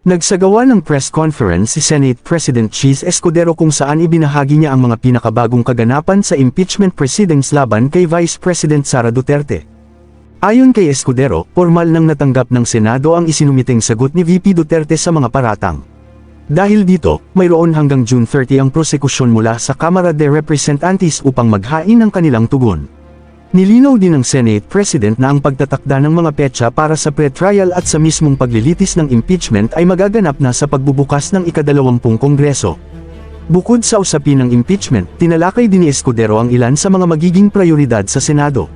Nagsagawa ng press conference si Senate President Cheese Escudero kung saan ibinahagi niya ang mga pinakabagong kaganapan sa impeachment proceedings laban kay Vice President Sara Duterte. Ayon kay Escudero, formal nang natanggap ng Senado ang isinumiting sagot ni VP Duterte sa mga paratang. Dahil dito, mayroon hanggang June 30 ang prosekusyon mula sa Kamara de Representantes upang maghain ng kanilang tugon. Nilinaw din ng Senate President na ang pagtatakda ng mga petsa para sa pre-trial at sa mismong paglilitis ng impeachment ay magaganap na sa pagbubukas ng ika-20 Kongreso. Bukod sa usapin ng impeachment, tinalakay din ni Escudero ang ilan sa mga magiging prioridad sa Senado.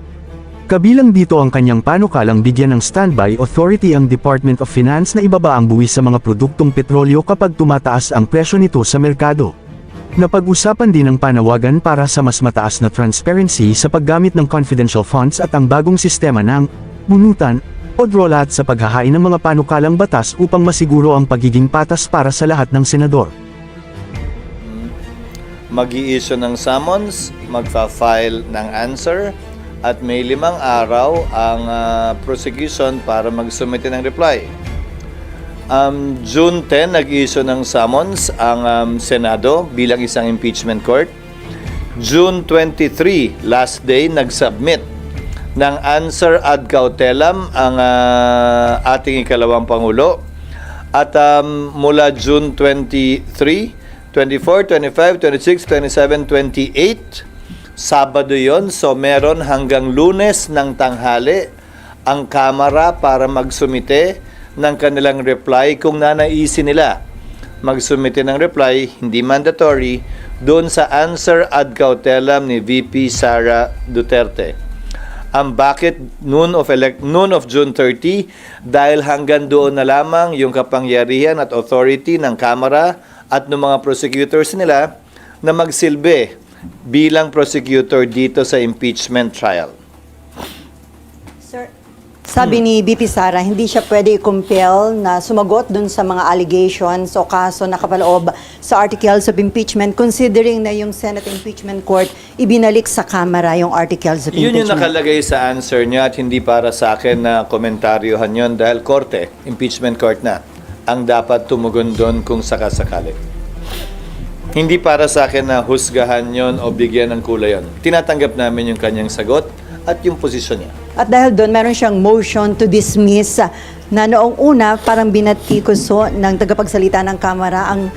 Kabilang dito ang kanyang panukalang bigyan ng standby authority ang Department of Finance na ibaba ang buwis sa mga produktong petrolyo kapag tumataas ang presyo nito sa merkado. Napag-usapan din ang panawagan para sa mas mataas na transparency sa paggamit ng confidential funds at ang bagong sistema ng bunutan o drawlat sa paghahain ng mga panukalang batas upang masiguro ang pagiging patas para sa lahat ng senador. Mag-i-issue ng summons, magfa-file ng answer, at may 5 araw ang prosecution para mag-submit ng reply. June 10, nag-issue ng summons ang Senado bilang isang impeachment court. June 23, last day, nag-submit ng answer ad cautelam ang ating ikalawang Pangulo. At mula June 23, 24, 25, 26, 27, 28, Sabado yon, so meron hanggang Lunes ng tanghali ang Kamara para magsumite ng kanilang reply kung nanaisin nila magsumite ng reply, hindi mandatory, doon sa answer ad cautelam ni VP Sara Duterte. Ang bakit noon of June 30, dahil hanggang doon na lamang yung kapangyarihan at authority ng Kamara at ng mga prosecutors nila na magsilbi bilang prosecutor dito sa impeachment trial. Sir, sabi ni BP Sara, hindi siya pwede i-compel na sumagot dun sa mga allegations o kaso nakapaloob sa articles of impeachment considering na yung Senate Impeachment Court ibinalik sa Kamara yung articles of impeachment. Yun yung nakalagay sa answer niya at hindi para sa akin na komentaryohan yun dahil korte, impeachment court na, ang dapat tumugon doon kung sakasakali. Hindi para sa akin na husgahan yon o bigyan ng kulay yon. Tinatanggap namin yung kanyang sagot at yung posisyon niya. At dahil doon, meron siyang motion to dismiss na noong una parang binatikuso ng tagapagsalita ng Kamara ang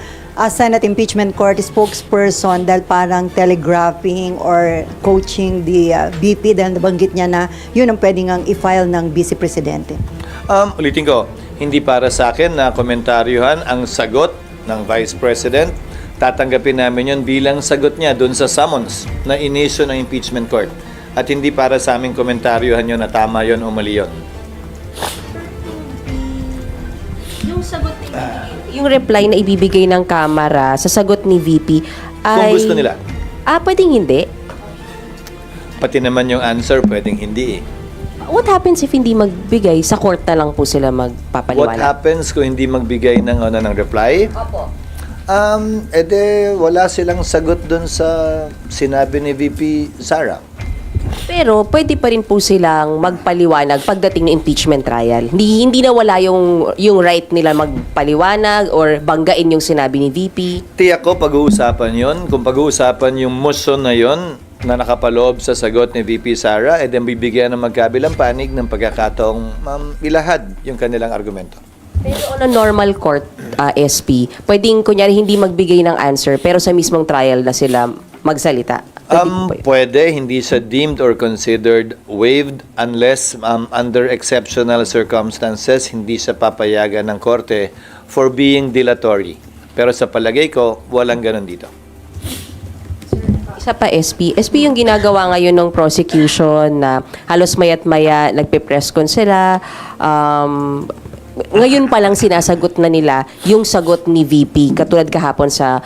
Senate Impeachment Court spokesperson dahil parang telegraphing or coaching the BP dahil nabanggit niya na yun ang pwedeng ang i-file ng Vice Presidente. Ulitin ko, hindi para sa akin na komentaryohan ang sagot ng Vice President. Tatanggapin namin yun bilang sagot niya doon sa summons na inisyo ng impeachment court. At hindi para sa aming komentaryohan yun na tama yun o mali yun. Yung sagot yung reply na ibibigay ng Kamara sa sagot ni VP ay... Kung gusto nila. Pwedeng hindi. Pati naman yung answer, pwedeng hindi eh. What happens if hindi magbigay? Sa court na lang po sila magpapaliwanag? What happens kung hindi magbigay ng reply? Opo. Wala silang sagot doon sa sinabi ni VP Sara. Pero pwede pa rin po silang magpaliwanag pagdating ng impeachment trial. Hindi na wala yung right nila magpaliwanag or banggain yung sinabi ni VP. Tiyak ko pag-uusapan yon. Kung pag-uusapan yung motion na yon na nakapaloob sa sagot ni VP Sara, then bibigyan ng magkabilang panig ng pagkakataong ilahad yung kanilang argumento. Pero on a normal court, SP, pwedeng kunyari hindi magbigay ng answer pero sa mismong trial na sila magsalita. Pwede, hindi siya deemed or considered waived unless under exceptional circumstances hindi siya papayagan ng korte for being dilatory. Pero sa palagay ko, walang ganun dito. Isa pa, SP. SP yung ginagawa ngayon ng prosecution na halos maya't maya nagpe-press con sila. Ngayon pa lang sinasagot na nila yung sagot ni VP katulad kahapon sa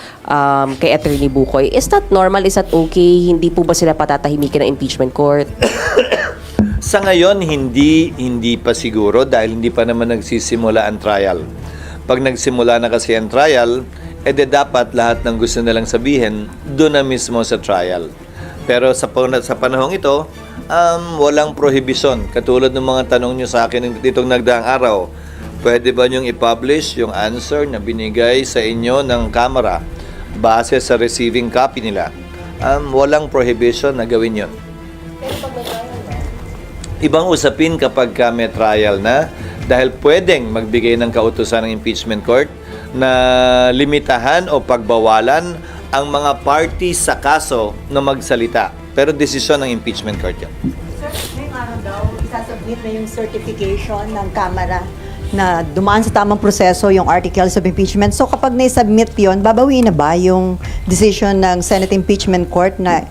kay Attorney Bukoy. Is that normal? Is that okay? Hindi po ba sila patatahimikin ng impeachment court? Sa ngayon, hindi pa siguro dahil hindi pa naman nagsisimula ang trial. Pag nagsimula na kasi ang trial, dapat lahat ng gusto nilang sabihin doon na mismo sa trial. Pero sa panahong ito, walang prohibisyon. Katulad ng mga tanong nyo sa akin ditong nagdaang araw, pwede ba niyong i-publish yung answer na binigay sa inyo ng Kamara base sa receiving copy nila? Walang prohibition na gawin yun. Ibang usapin kapag may trial na, dahil pwedeng magbigay ng kautusan ng impeachment court na limitahan o pagbawalan ang mga party sa kaso na magsalita. Pero desisyon ng impeachment court yan. Sir, ngayong araw daw, isasubmit na yung certification ng Kamara na dumaan sa tamang proseso yung articles of impeachment. So kapag na-submit yun, babawiin na ba yung decision ng Senate Impeachment Court na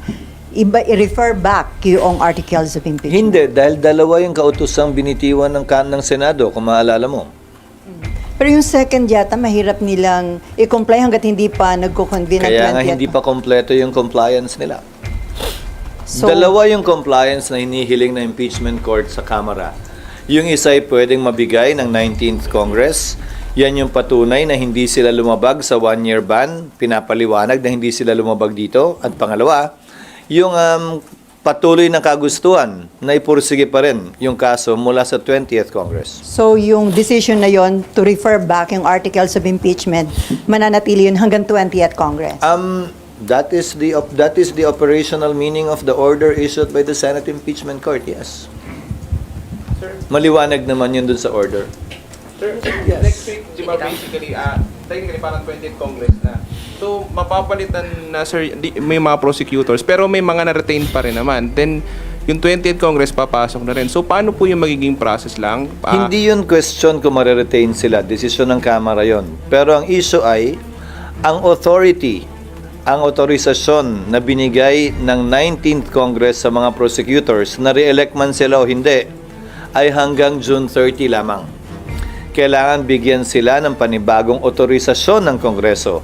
i-refer back yung articles of impeachment? Hindi, dahil dalawa yung kautosang binitiwan ng Senado, kung maalala mo. Pero yung second yata, mahirap nilang i-comply hanggat hindi pa nagko-convene ng 20th. Kaya nga hindi pa kompleto yung compliance nila. So, Dalawa yung compliance na hinihiling ng impeachment court sa Kamara. Yung isa ay pwedeng mabigay ng 19th Congress. Yan yung patunay na hindi sila lumabag sa one-year ban. Pinapaliwanag na hindi sila lumabag dito. At pangalawa, yung patuloy na kagustuhan na ipursige pa rin yung kaso mula sa 20th Congress. So yung decision na yon to refer back yung articles of impeachment, mananatili yun hanggang 20th Congress? That is the operational meaning of the order issued by the Senate Impeachment Court, yes. Maliwanag naman yun dun sa order. Sir, next week, di ba basically, technically parang 20th Congress na. So, mapapalitan na, sir, may mga prosecutors, pero may mga na-retain pa rin naman. Then, yung 20th Congress papasok na rin. So, paano po yung magiging process lang? Hindi yun question kung mariretain sila. Desisyon ng Kamara yon. Pero ang issue ay, ang authority, ang otorisasyon na binigay ng 19th Congress sa mga prosecutors na re-elect man sila o hindi, ay hanggang June 30 lamang. Kailangan bigyan sila ng panibagong otorisasyon ng Kongreso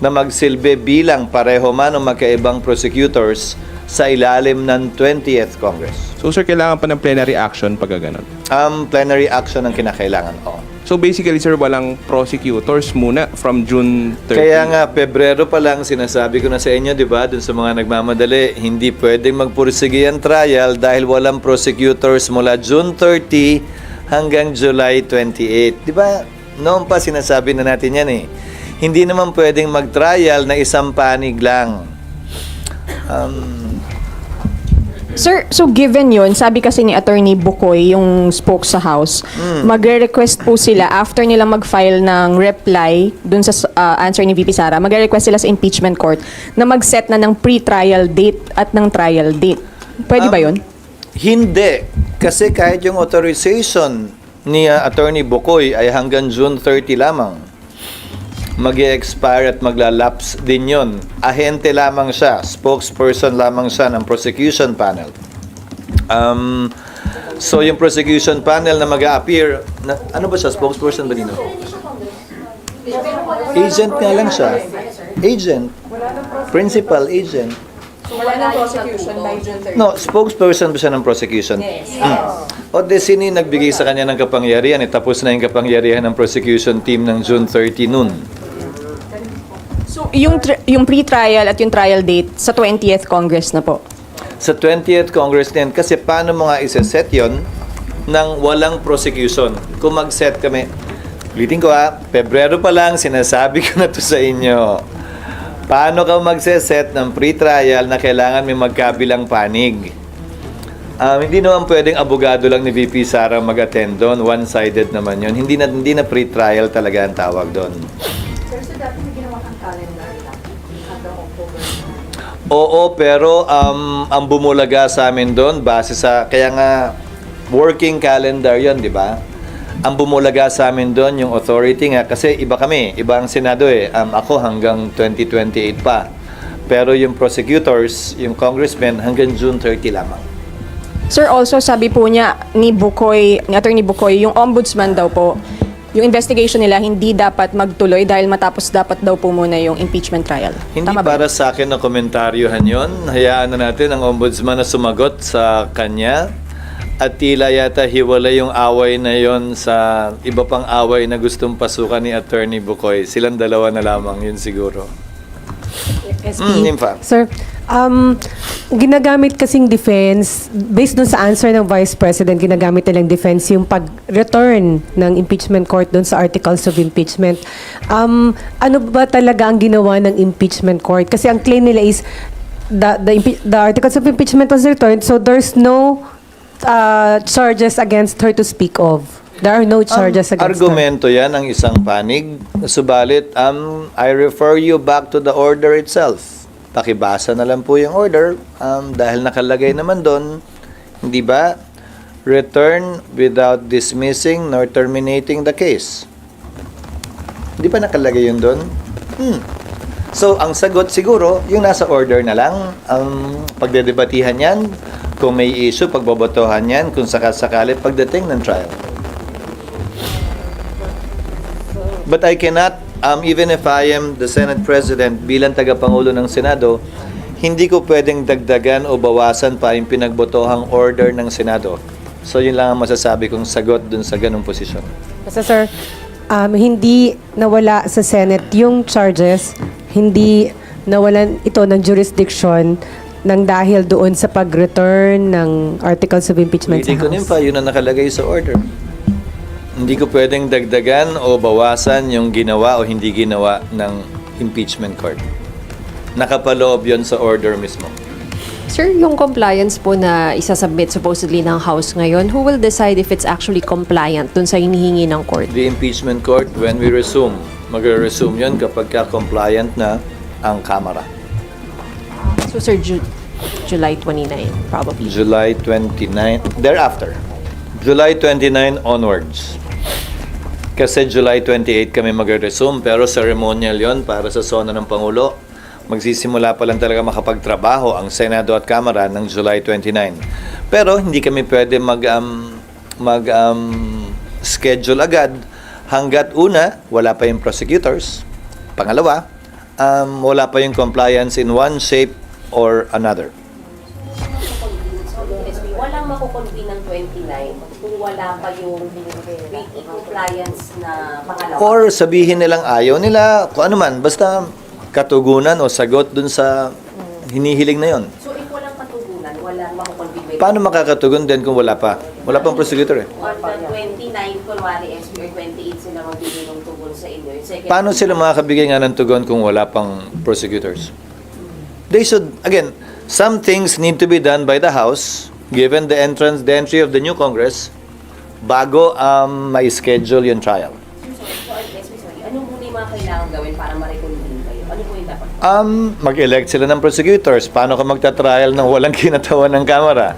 na magsilbi bilang pareho man o magkaibang prosecutors sa ilalim ng 20th Congress. So, sir, kailangan pa ng plenary action pag ganon? Plenary action ang kinakailangan. So, basically, sir, walang prosecutors muna from June 30? Kaya nga, Pebrero pa lang, sinasabi ko na sa inyo, di ba, dun sa mga nagmamadali, hindi pwedeng magpursige ang trial dahil walang prosecutors mula June 30 hanggang July 28. Di ba, noon pa sinasabi na natin yan eh. Hindi naman pwedeng mag-trial na isang panig lang. Sir, so given yun, sabi kasi ni Attorney Bukoy, yung spoke sa House, magre-request po sila after nila mag-file ng reply dun sa answer ni VP Sara, magre-request sila sa impeachment court na mag-set na ng pre-trial date at ng trial date. Pwede ba yun? Hindi. Kasi kahit yung authorization ni Attorney Bukoy ay hanggang June 30 lamang. Mag-expire at maglalapse din yun. Ahente lamang siya, spokesperson lamang siya ng prosecution panel. So yung prosecution panel na mag-a-appear, ano ba siya, spokesperson ba nino? Agent nga lang siya. Agent. Principal agent. So wala na prosecution by June 30? No, spokesperson ba siya ng prosecution? Yes. O de sino yung nagbigay sa kanya ng kapangyarihan? Tapos na yung kapangyarihan ng prosecution team ng June 30 noon. So yung pre-trial at yung trial date sa 20th Congress na po? Sa 20th Congress din, kasi paano mo nga isa-set yon ng walang prosecution? Kung mag-set kami, ulitin ko Pebrero pa lang, sinasabi ko na to sa inyo. Paano ka mag-set ng pre-trial na kailangan may magkabilang panig? Hindi naman pwedeng abogado lang ni VP Sara mag-attend doon. One-sided naman yun. Hindi na pre-trial talaga ang tawag doon. Sir, so dati may ginawa kang calendar lang hanggang October. Oo, pero ang bumulaga sa amin doon, base sa, kaya nga, working calendar yon, di ba? Ang bumulaga sa amin doon, yung authority nga, kasi iba kami, iba ang Senado eh. Ako hanggang 2028 pa. Pero yung prosecutors, yung congressmen, hanggang June 30 lamang. Sir, also sabi po niya ni Bukoy, ni Attorney Bukoy, yung ombudsman daw po, yung investigation nila hindi dapat magtuloy dahil matapos dapat daw po muna yung impeachment trial. Hindi Tama ba? para sa akin na komentaryohan yon. Hayaan na natin ang ombudsman na sumagot sa kanya. At tila yata hiwalay yung away na yon sa iba pang away na gustong pasukan ni Attorney Bukoy. Silang dalawa na lamang yun siguro. SP. Nympha. Sir, Ginagamit kasing defense, based dun sa answer ng Vice President, ginagamit nilang defense yung pag-return ng impeachment court dun sa articles of impeachment. Ano ba talaga ang ginawa ng impeachment court? Kasi ang claim nila is the articles of impeachment was returned, so there's no charges against her to speak of. There are no charges against her. Argumento yan ang isang panig. Subalit, I refer you back to the order itself. Pakibasa na lang po yung order dahil nakalagay naman doon, hindi ba? Return without dismissing nor terminating the case. Hindi ba nakalagay yun doon? So, ang sagot siguro, yung nasa order na lang, pagdedebatihan yan, kung may issue, pagbobotohan yan, kung sakasakali pagdating ng trial. But I cannot, even if I am the Senate President, bilang tagapangulo ng Senado, hindi ko pwedeng dagdagan o bawasan pa yung pinagbotohang order ng Senado. So, yun lang ang masasabi kong sagot dun sa ganung posisyon. Basta sir, hindi nawala sa Senate yung charges, hindi nawalan ito ng jurisdiction nang dahil doon sa pag-return ng articles of impeachment sa Hindi ko House. pa, yun ang nakalagay sa order. Hindi ko pwedeng dagdagan o bawasan yung ginawa o hindi ginawa ng impeachment court. Nakapaloob yun sa order mismo. Sir, yung compliance po na isasubmit supposedly ng House ngayon, who will decide if it's actually compliant dun sa hinihingi ng court? The impeachment court, when we resume, magre-resume yun kapag compliant na ang Kamara. So, sir, July 29, probably. July 29, thereafter. July 29 onwards. Kasi July 28 kami magre-resume, pero ceremonial yon para sa sona ng Pangulo. Magsisimula pa lang talaga makapagtrabaho ang Senado at Kamara ng July 29. Pero hindi kami pwede schedule agad hanggat una, wala pa yung prosecutors. Pangalawa, wala pa yung compliance in one shape or another. Walang makukonvene ng 29 kung wala pa yung compliance na pangalawa. Or sabihin nilang ayaw nila, kung ano man, basta katugunan o sagot dun sa hinihiling na yon. So if walang katugunan, walang makukonvene. Paano makakatugon din kung wala pa? Wala pang prosecutor eh. On the 29, kunwari, SP or 28 sila magbigay ng tugon sa inyo. Yung second Paano sila makakabigay nga ng tugon kung wala pang prosecutors? They should, again, some things need to be done by the House, given the entry of the new Congress, bago may schedule yung trial. Sorry. Ano muna yung mga kailangan gawin para ma-reconvene kayo? Ano po yung dapat? Mag-elect sila ng prosecutors. Paano ka magta-trial ng walang kinatawan ng Kamara?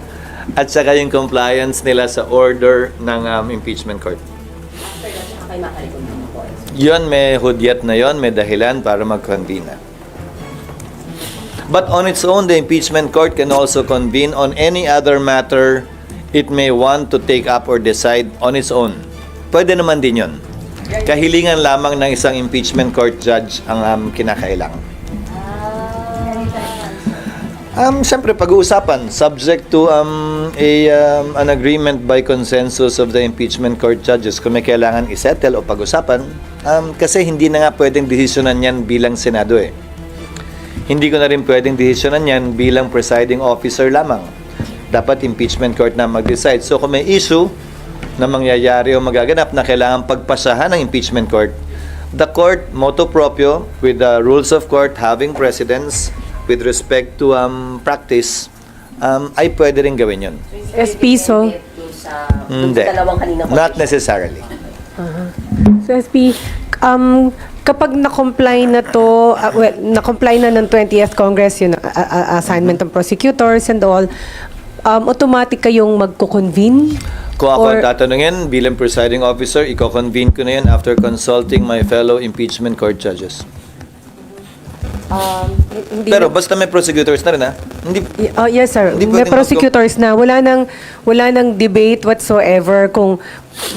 At saka yung compliance nila sa order ng impeachment court. After that, saka kayo maka-reconvene po. Yun, may hudyat na yon, may dahilan para mag-convene na. But on its own, the impeachment court can also convene on any other matter it may want to take up or decide on its own. Pwede naman din yun. Kahilingan lamang ng isang impeachment court judge ang kinakailangan. Siyempre, pag-uusapan, subject to an agreement by consensus of the impeachment court judges kung may kailangan isettle o pag-usapan, kasi hindi na nga pwedeng desisyonan yan bilang Senado eh. Hindi ko na rin pwedeng desisyonan yan bilang presiding officer lamang. Dapat impeachment court na mag-decide. So kung may issue na mangyayari o magaganap na kailangan pagpasahan ng impeachment court, the court, motu proprio, with the rules of court having precedence with respect to practice, ay pwede rin gawin yun. SP, so? Hindi. Dalawang kanina Not necessarily. So SP, kapag na-comply na to, na-comply na ng 20th Congress, yun, assignment ng prosecutors and all, automatic kayong magko-convene? Kung ako Or- tatanungin, bilang presiding officer, i-convene ko na yun after consulting my fellow impeachment court judges. Hindi Pero basta may prosecutors na rin ha. Hindi, yes sir. Hindi May pwedeng prosecutors na wala nang debate whatsoever kung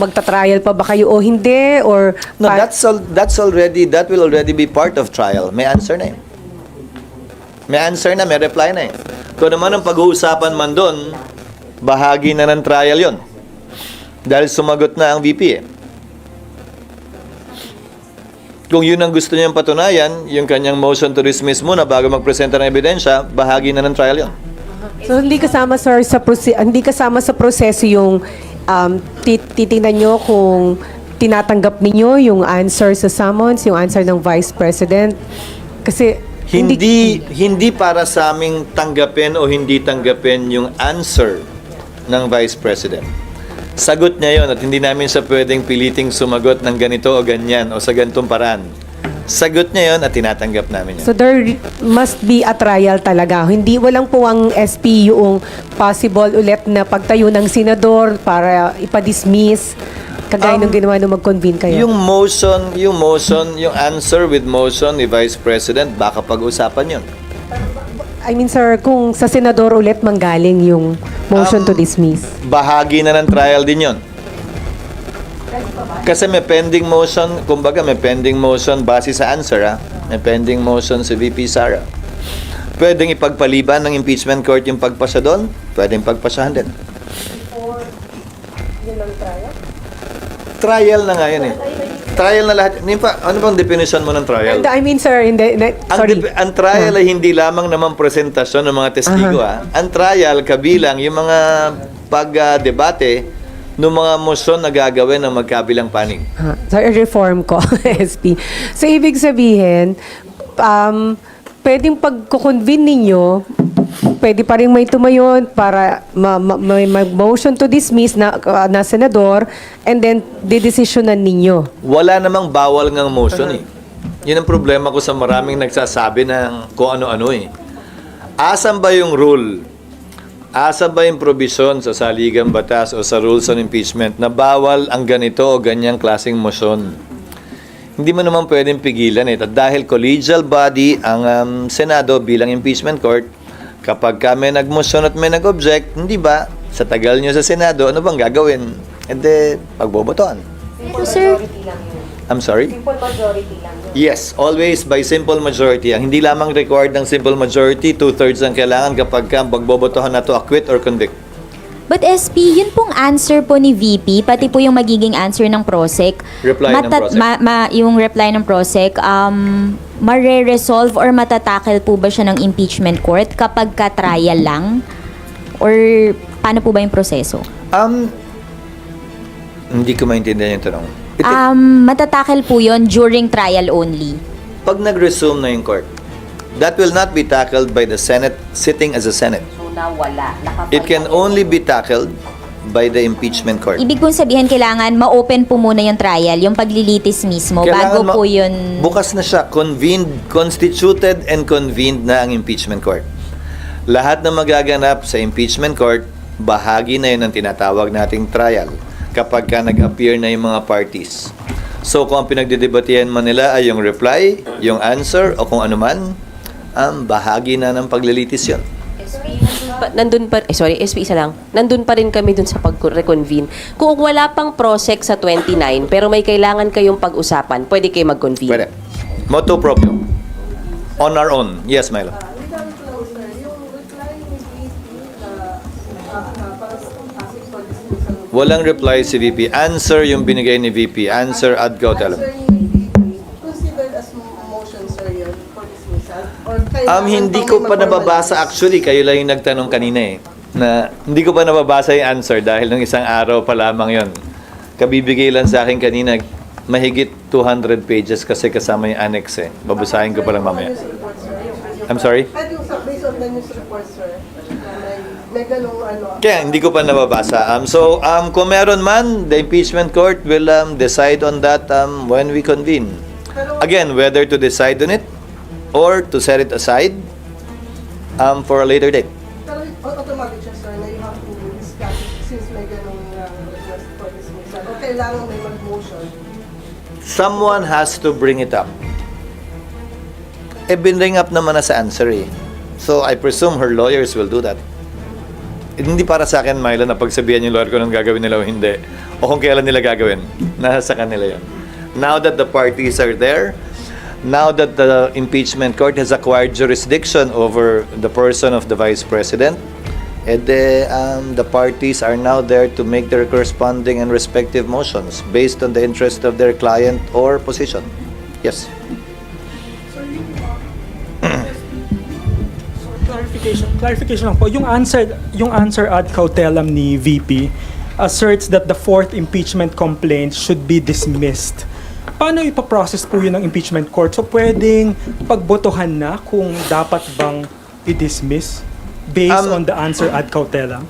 magta-trial pa ba kayo o hindi or no, that will already be part of trial. May answer na yun. May answer na, may reply na yun. Kung naman ang pag-uusapan man doon, bahagi na ng trial yon. Dahil sumagot na ang VP eh. Kung yun ang gusto niyang patunayan, yung kanyang motion to dismiss muna bago magpresenta ng ebidensya, bahagi na ng trial yun. So hindi kasama sir hindi kasama sa proseso yung titingnan nyo kung tinatanggap ninyo yung answer sa summons, yung answer ng Vice President. Kasi Hindi para sa aming tanggapin o hindi tanggapin yung answer ng Vice President. Sagot niya yon at hindi namin siya pwedeng piliting sumagot ng ganito o ganyan o sa ganitong paraan. Sagot niya yon at tinatanggap namin yun. So there must be a trial talaga. Hindi walang po ang SP yung possible ulit na pagtayo ng senador para ipa-dismiss kagaya ng ginawa nung mag-convene kayo. Yung answer with motion ni Vice President, baka pag-usapan yun. I mean sir, kung sa senador ulit manggaling yung motion to dismiss. Bahagi na ng trial din yun. Kasi may pending motion, kumbaga may pending motion base sa answer, ha? May pending motion si VP Sara. Pwedeng ipagpaliban ng impeachment court yung pagpasa doon, pwedeng pagpasahan din. Trial na nga yun eh. Trial na lahat. Ano bang definition mo ng trial? I mean sir, hindi, sorry. Ang trial ay hindi lamang naman presentasyon ng mga testigo. Ang trial kabilang yung mga pag-debate ng mga motion na gagawin ng magkabilang panig. Sorry, reform ko, SP. So, ibig sabihin, pwedeng pagkukonvene ninyo, pwede pa rin may tumayon para may motion to dismiss na senador and then didesisyonan ninyo. Wala namang bawal ngang motion eh. Yun ang problema ko sa maraming nagsasabi ng kung ano-ano eh. Asan ba yung rule? Asa ba yung provision sa saligang batas o sa rules on impeachment na bawal ang ganito o ganyang klaseng motion? Hindi mo naman pwedeng pigilan At dahil collegial body ang Senado bilang impeachment court, kapag may nag-motion at may nag-object, hindi ba, sa tagal nyo sa Senado, ano bang gagawin? Pagbobotohan. Sir, I'm sorry? Simple majority lang. Yes, always by simple majority. Ang hindi lamang required ng simple majority, 2/3 ang kailangan kapag pagbobotohan na to acquit or convict. but SP, yun pong answer po ni VP, pati po yung magiging answer ng PROSEC. Reply ng PROSEC. Yung reply ng PROSEC, mare-resolve or matatakel po ba siya ng impeachment court kapag ka-trial lang? Or paano po ba yung proseso? Hindi ko maintindihan yung tanong. Matatakel po yun during trial only. Pag nag-resume na yung court, that will not be tackled by the Senate sitting as a Senate. So nawala. It can only be tackled by the impeachment court. Ibig kong sabihin, kailangan ma-open po muna yung trial, yung paglilitis mismo, bago po yun. Bukas na siya, constituted and convened na ang impeachment court. Lahat na magaganap sa impeachment court, bahagi na yun ang tinatawag nating trial kapag nag-appear na yung mga parties. So kung ang pinagdidebatihan man nila ay yung reply, yung answer, o kung ano man, bahagi na ng paglilitis yun. SP isa lang. Nandun pa rin kami dun sa pag-reconvene. Kung wala pang PROSEC sa 29, pero may kailangan kayong pag-usapan, pwede kayo mag-convene. Pwede. Motu proprio. On our own. Yes, Milo. Walang reply si VP. Answer yung binigay ni VP. Answer ad cautelam. Considered as motion, sir, yun, for dismissal? Or Hindi ko pa nababasa actually. Kayo lang yung nagtanong kanina na hindi ko pa nababasa yung answer dahil ng isang araw pa lamang yon. Kabibigay lang sa akin kanina mahigit 200 pages kasi kasama yung annex Babasahin ko pa lang mamaya. I'm sorry? At yung based on the news report, sir, may ganong Kaya hindi ko pa nababasa. Kung meron man, the impeachment court will decide on that when we convene. Again, whether to decide on it or to set it aside for a later date. Pero automatic siya, sir, na you have to discuss since may ganong request for dismissal. O kailangan may mag-motion. Someone has to bring it up. Binring up naman na sa answer So, I presume her lawyers will do that. Hindi para sa akin, Milo, na pagsabihan yung lawyer ko nung gagawin nila o hindi. O kung kailan nila gagawin. Nasa kanila yun. Now that the parties are there, now that the impeachment court has acquired jurisdiction over the person of the Vice President, the parties are now there to make their corresponding and respective motions based on the interest of their client or position. Yes. Clarification lang po. Yung answer ad cautelam ni VP asserts that the fourth impeachment complaint should be dismissed. Paano ipaprocess po yun ng impeachment court? So pwedeng pagbotohan na kung dapat bang i-dismiss based on the answer ad cautelam?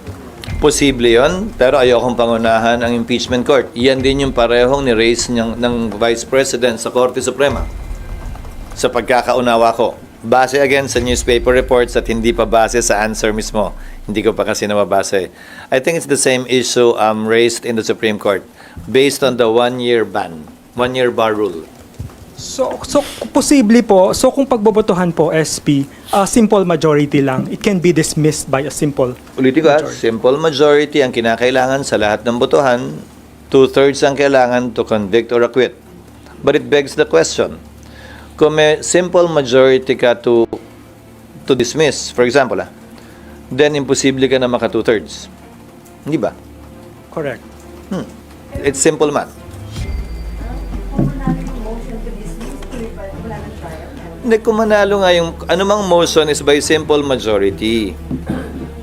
Posible yon, pero ayokong pangunahan ang impeachment court. Yan din yung parehong ni-raise ng Vice President sa Korte Suprema. Sa pagkakaunawa ko. Base again sa newspaper reports at hindi pa base sa answer mismo. Hindi ko pa kasi nababase. I think it's the same issue raised in the Supreme Court based on the one-year ban, one-year bar rule. So posible po. So kung pagbobotohan po, SP, simple majority lang. It can be dismissed by a simple Ulitin ko, simple majority ang kinakailangan sa lahat ng botohan. 2/3 ang kailangan to convict or acquit. But it begs the question, kung may simple majority ka to dismiss, for example, then imposible ka na maka 2/3. Hindi ba? correct. It's simple math. Hindi, kung manalo nga yung anumang motion is by simple majority.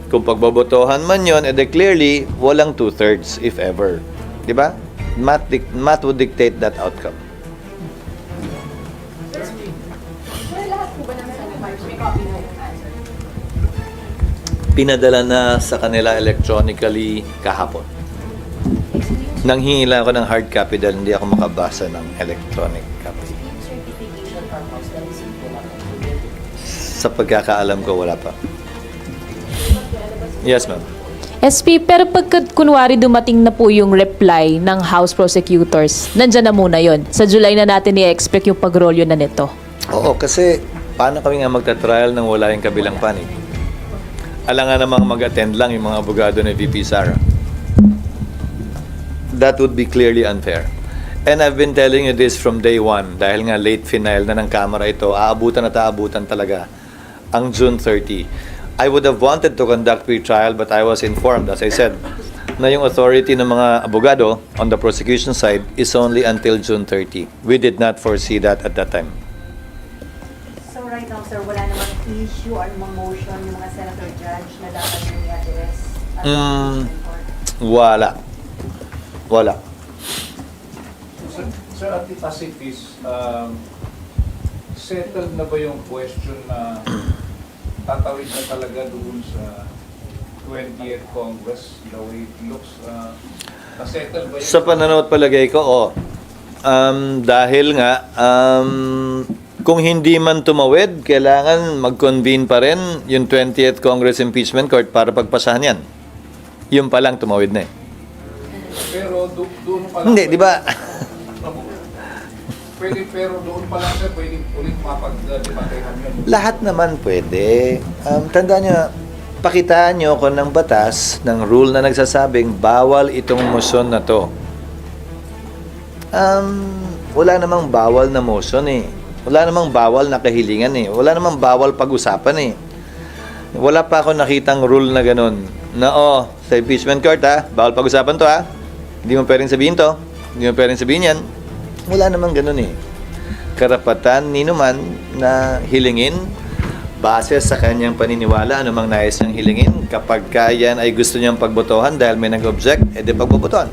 Kung pagbobotohan man yun, clearly, walang 2/3 if ever. Di ba? Math would dictate that outcome. Pinadala na sa kanila electronically kahapon. Nanghingi lang ako ng hard copy dahil hindi ako makabasa ng electronic copy. Sa pagkakaalam ko, wala pa. Yes, ma'am. SP, pero pagka kunwari dumating na po yung reply ng House Prosecutors, nandyan na muna yon. Sa July na natin i-expect yung pagrolyo na nito. Oo, kasi paano kami nga magta-trial nang wala yung kabilang panig? Alangan namang mag-attend lang yung mga abogado ni VP Sara. That would be clearly unfair. And I've been telling you this from day one, dahil nga late final na ng Kamara ito, aabutan at aabutan talaga ang June 30. I would have wanted to conduct pre-trial, but I was informed, as I said, na yung authority ng mga abogado on the prosecution side is only until June 30. We did not foresee that at that time. So right now, sir, wala namang issue or namang motion yung mga senator judge na dapat yung i-address? Wala. Wala. Sir, at as it is, settled na ba yung question na tatawid na talaga doon sa 20th Congress, the way it looks? Na-settle ba yun? Sa pananaw at palagay ko, dahil nga, kung hindi man tumawid, kailangan mag-convene pa rin yung 20th Congress Impeachment Court para pagpasahan yan. Yung pa lang tumawid na eh. Pero doon pa lang... Hindi, di ba? Pwede, pero doon pa lang sir, pwede ulit mapag-debatehan yun. Lahat naman pwede. Tandaan nyo, pakitaan nyo ko ng batas, ng rule na nagsasabing bawal itong motion na to. Wala namang bawal na motion eh. Wala namang bawal na kahilingan eh. Wala namang bawal pag-usapan eh. Wala pa ako nakitang rule na ganun. Na sa impeachment court bawal pag-usapan to Hindi mo pwedeng sabihin to. Hindi mo pwedeng sabihin yan. Wala namang ganun eh. Karapatan ni naman na hilingin base sa kanyang paniniwala, anumang nais niyang hilingin. Kapag yan ay gusto niyang pagbotohan dahil may nag-object, edi pagbobotohan.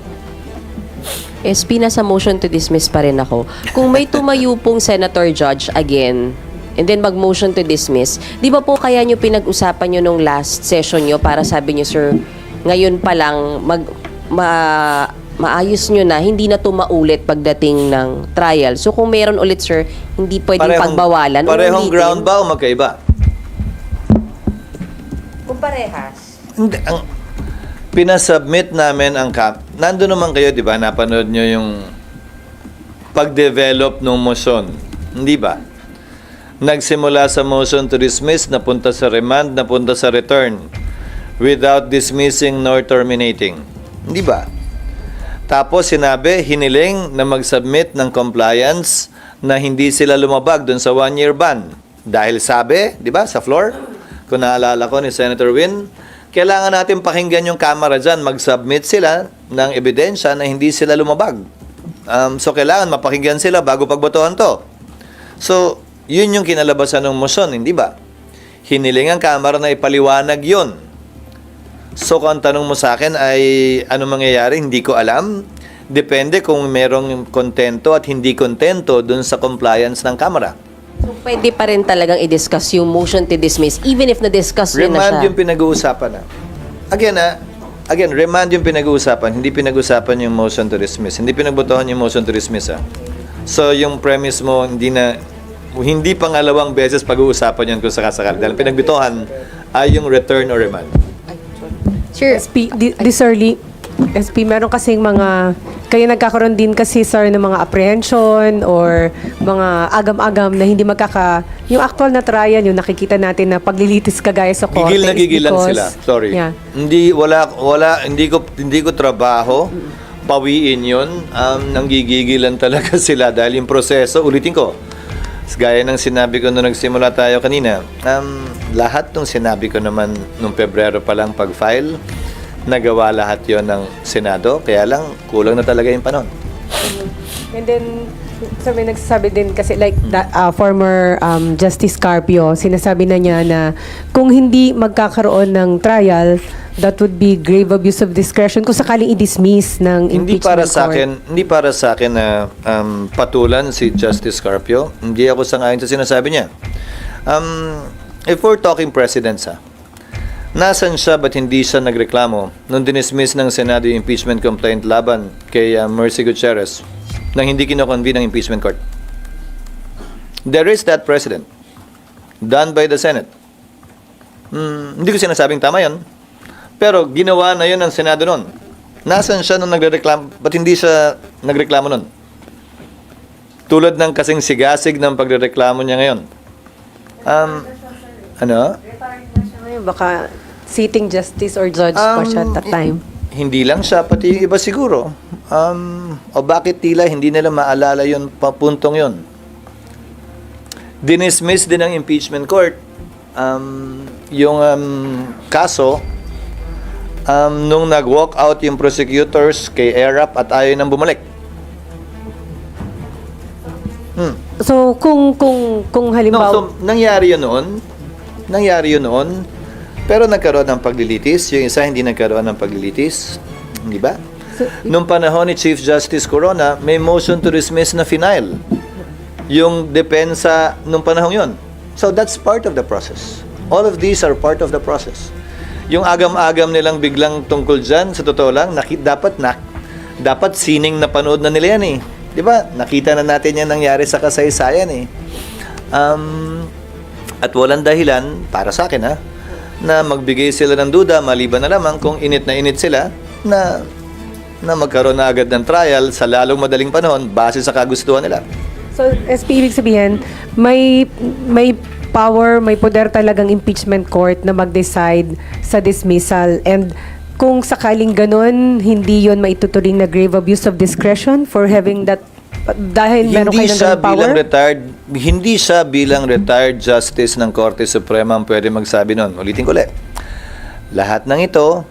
SP, nasa motion to dismiss pa rin ako. Kung may tumayo pong senator judge again, and then mag-motion to dismiss, di ba po kaya nyo pinag-usapan nyo nung last session nyo para sabi nyo, sir, ngayon pa lang maayos nyo na, hindi na tumaulit pagdating ng trial. So kung meron ulit, sir, hindi pwedeng pagbawalan. Parehong ground ba o magkaiba? Kung parehas. Hindi, ang pinasubmit namin ang nandun naman kayo, di ba? Napanood nyo yung pag-develop ng motion. Hindi ba? Nagsimula sa motion to dismiss, napunta sa remand, napunta sa return without dismissing nor terminating. Hindi ba? Tapos sinabi, hiniling na mag-submit ng compliance na hindi sila lumabag dun sa 1-year ban. Dahil sabi, di ba, sa floor, kung naalala ko ni Senator Win, kailangan natin pakinggan yung Kamara dyan, mag-submit sila ng ebidensya na hindi sila lumabag. So kailangan mapakinggan sila bago pagbotohan to. So, yun yung kinalabasan ng motion, hindi ba? Hiniling ang Kamara na ipaliwanag yun. So, kung ang tanong mo sa akin ay ano mangyayari, hindi ko alam. Depende kung merong kontento at hindi kontento dun sa compliance ng Kamara. So, pwede pa rin talagang i-discuss yung motion to dismiss even if na-discuss nyo na Remand siya. yung pinag-uusapan na. Again, remand yung pinag-uusapan, hindi pinag-uusapan yung motion to dismiss. Hindi pinagbotohan yung motion to dismiss. So, yung premise mo, hindi pangalawang beses pag-uusapan yun kung sakasakali. Dahil pinagbitohan ay yung return or remand. Sure. SP, this early, SP, meron kasing kaya nagkakaroon din kasi, sir, ng mga apprehension or mga agam-agam na hindi yung actual na trial, yung nakikita natin na paglilitis kagaya sa korte. Gigil na is gigilan because- sila. Sorry. Yeah. Hindi ko trabaho pawiin yun. Nanggigigilan talaga sila dahil yung proseso, ulitin ko, gaya ng sinabi ko nung nagsimula tayo kanina, lahat ng sinabi ko naman nung Pebrero pa lang pag-file, nagawa lahat yon ng Senado, kaya lang kulang na talaga yung panahon. And then, may nagsasabi din kasi former Justice Carpio, sinasabi na niya na kung hindi magkakaroon ng trial, that would be grave abuse of discretion kung sakaling i-dismiss ng Hindi impeachment para sa akin na patulan si Justice Carpio. Hindi ako sangayon sa sinasabi niya. If we're talking precedents, nasan siya ba't hindi siya nagreklamo nung dinismiss ng Senado yung impeachment complaint laban kay Mercy Gutierrez nang hindi kinoconvene ng impeachment court? There is that precedent done by the Senate. Hindi ko sinasabing tama yun, pero ginawa na yun ng Senado noon. Nasaan siya nung nagreklamo? Ba't hindi siya nagreklamo noon? Tulad ng kasing sigasig ng pagrereklamo niya ngayon. Ano? Baka sitting justice or judge pa siya at that time. Hindi lang siya, pati yung iba siguro. O bakit tila hindi nila maalala yun, papuntong yun? Dinismiss din ng impeachment court yung kaso nung nag-walk out yung prosecutors kay ERAP at ayaw nang bumalik. So, kung halimbawa... So, nangyari yun noon, pero nagkaroon ng paglilitis. Yung isa hindi nagkaroon ng paglilitis. Di ba? Nung panahon ni Chief Justice Corona, may motion to dismiss na final. Yung depensa nung panahon yun. So, that's part of the process. All of these are part of the process. Yung agam-agam nilang biglang tungkol dyan, sa totoo lang, dapat sining na panood na nila yan eh. Di ba? Nakita na natin yan nangyari sa kasaysayan eh. At walang dahilan, para sa akin na magbigay sila ng duda, maliban na lamang kung init sila, na magkaroon na agad ng trial sa lalong madaling panahon base sa kagustuhan nila. So, SP, ibig sabihin, may power, may poder talagang impeachment court na mag-decide sa dismissal. And kung sakaling ganun, hindi yon maituturing na grave abuse of discretion for having that, dahil meron kayo ng ganung power? Hindi siya bilang retired justice ng Korte Suprema ang pwede magsabi nun. Ulitin ko ulit. Lahat ng ito,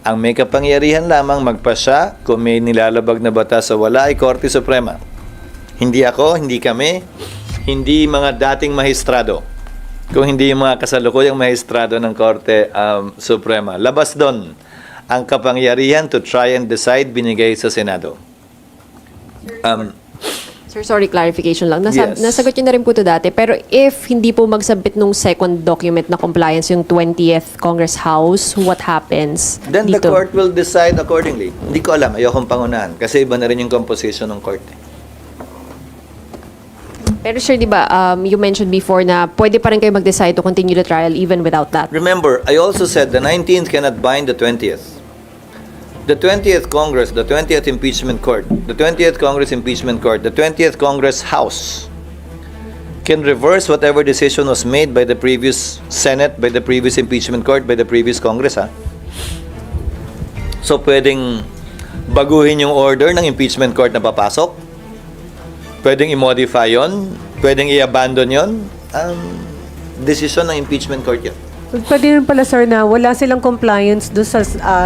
ang may kapangyarihan lamang magpasya kung may nilalabag na batas o wala ay Korte Suprema. Hindi ako, hindi kami, hindi mga dating mahistrado. Kung hindi yung mga kasalukuyang mahistrado ng Korte Suprema. Labas doon ang kapangyarihan to try and decide binigay sa Senado. Sir, sorry, clarification lang. Yes. Nasagot nyo na rin po ito dati. Pero if hindi po magsabit nung second document na compliance yung 20th Congress House, what happens Then dito? the court will decide accordingly. Hindi ko alam, ayokong pangunahan. Kasi iba na rin yung composition ng court. Pero sir, di ba, you mentioned before na pwede pa rin kayo mag-decide to continue the trial even without that. Remember, I also said the 19th cannot bind the 20th. The 20th Congress, the 20th Impeachment Court, the 20th Congress Impeachment Court, the 20th Congress House can reverse whatever decision was made by the previous Senate, by the previous Impeachment Court, by the previous Congress. So, pwedeng baguhin yung order ng Impeachment Court na papasok. Pwedeng i-modify yon, pwedeng i-abandon yon. Decision ng Impeachment Court yun. Pwede rin pala, sir, na wala silang compliance doon sa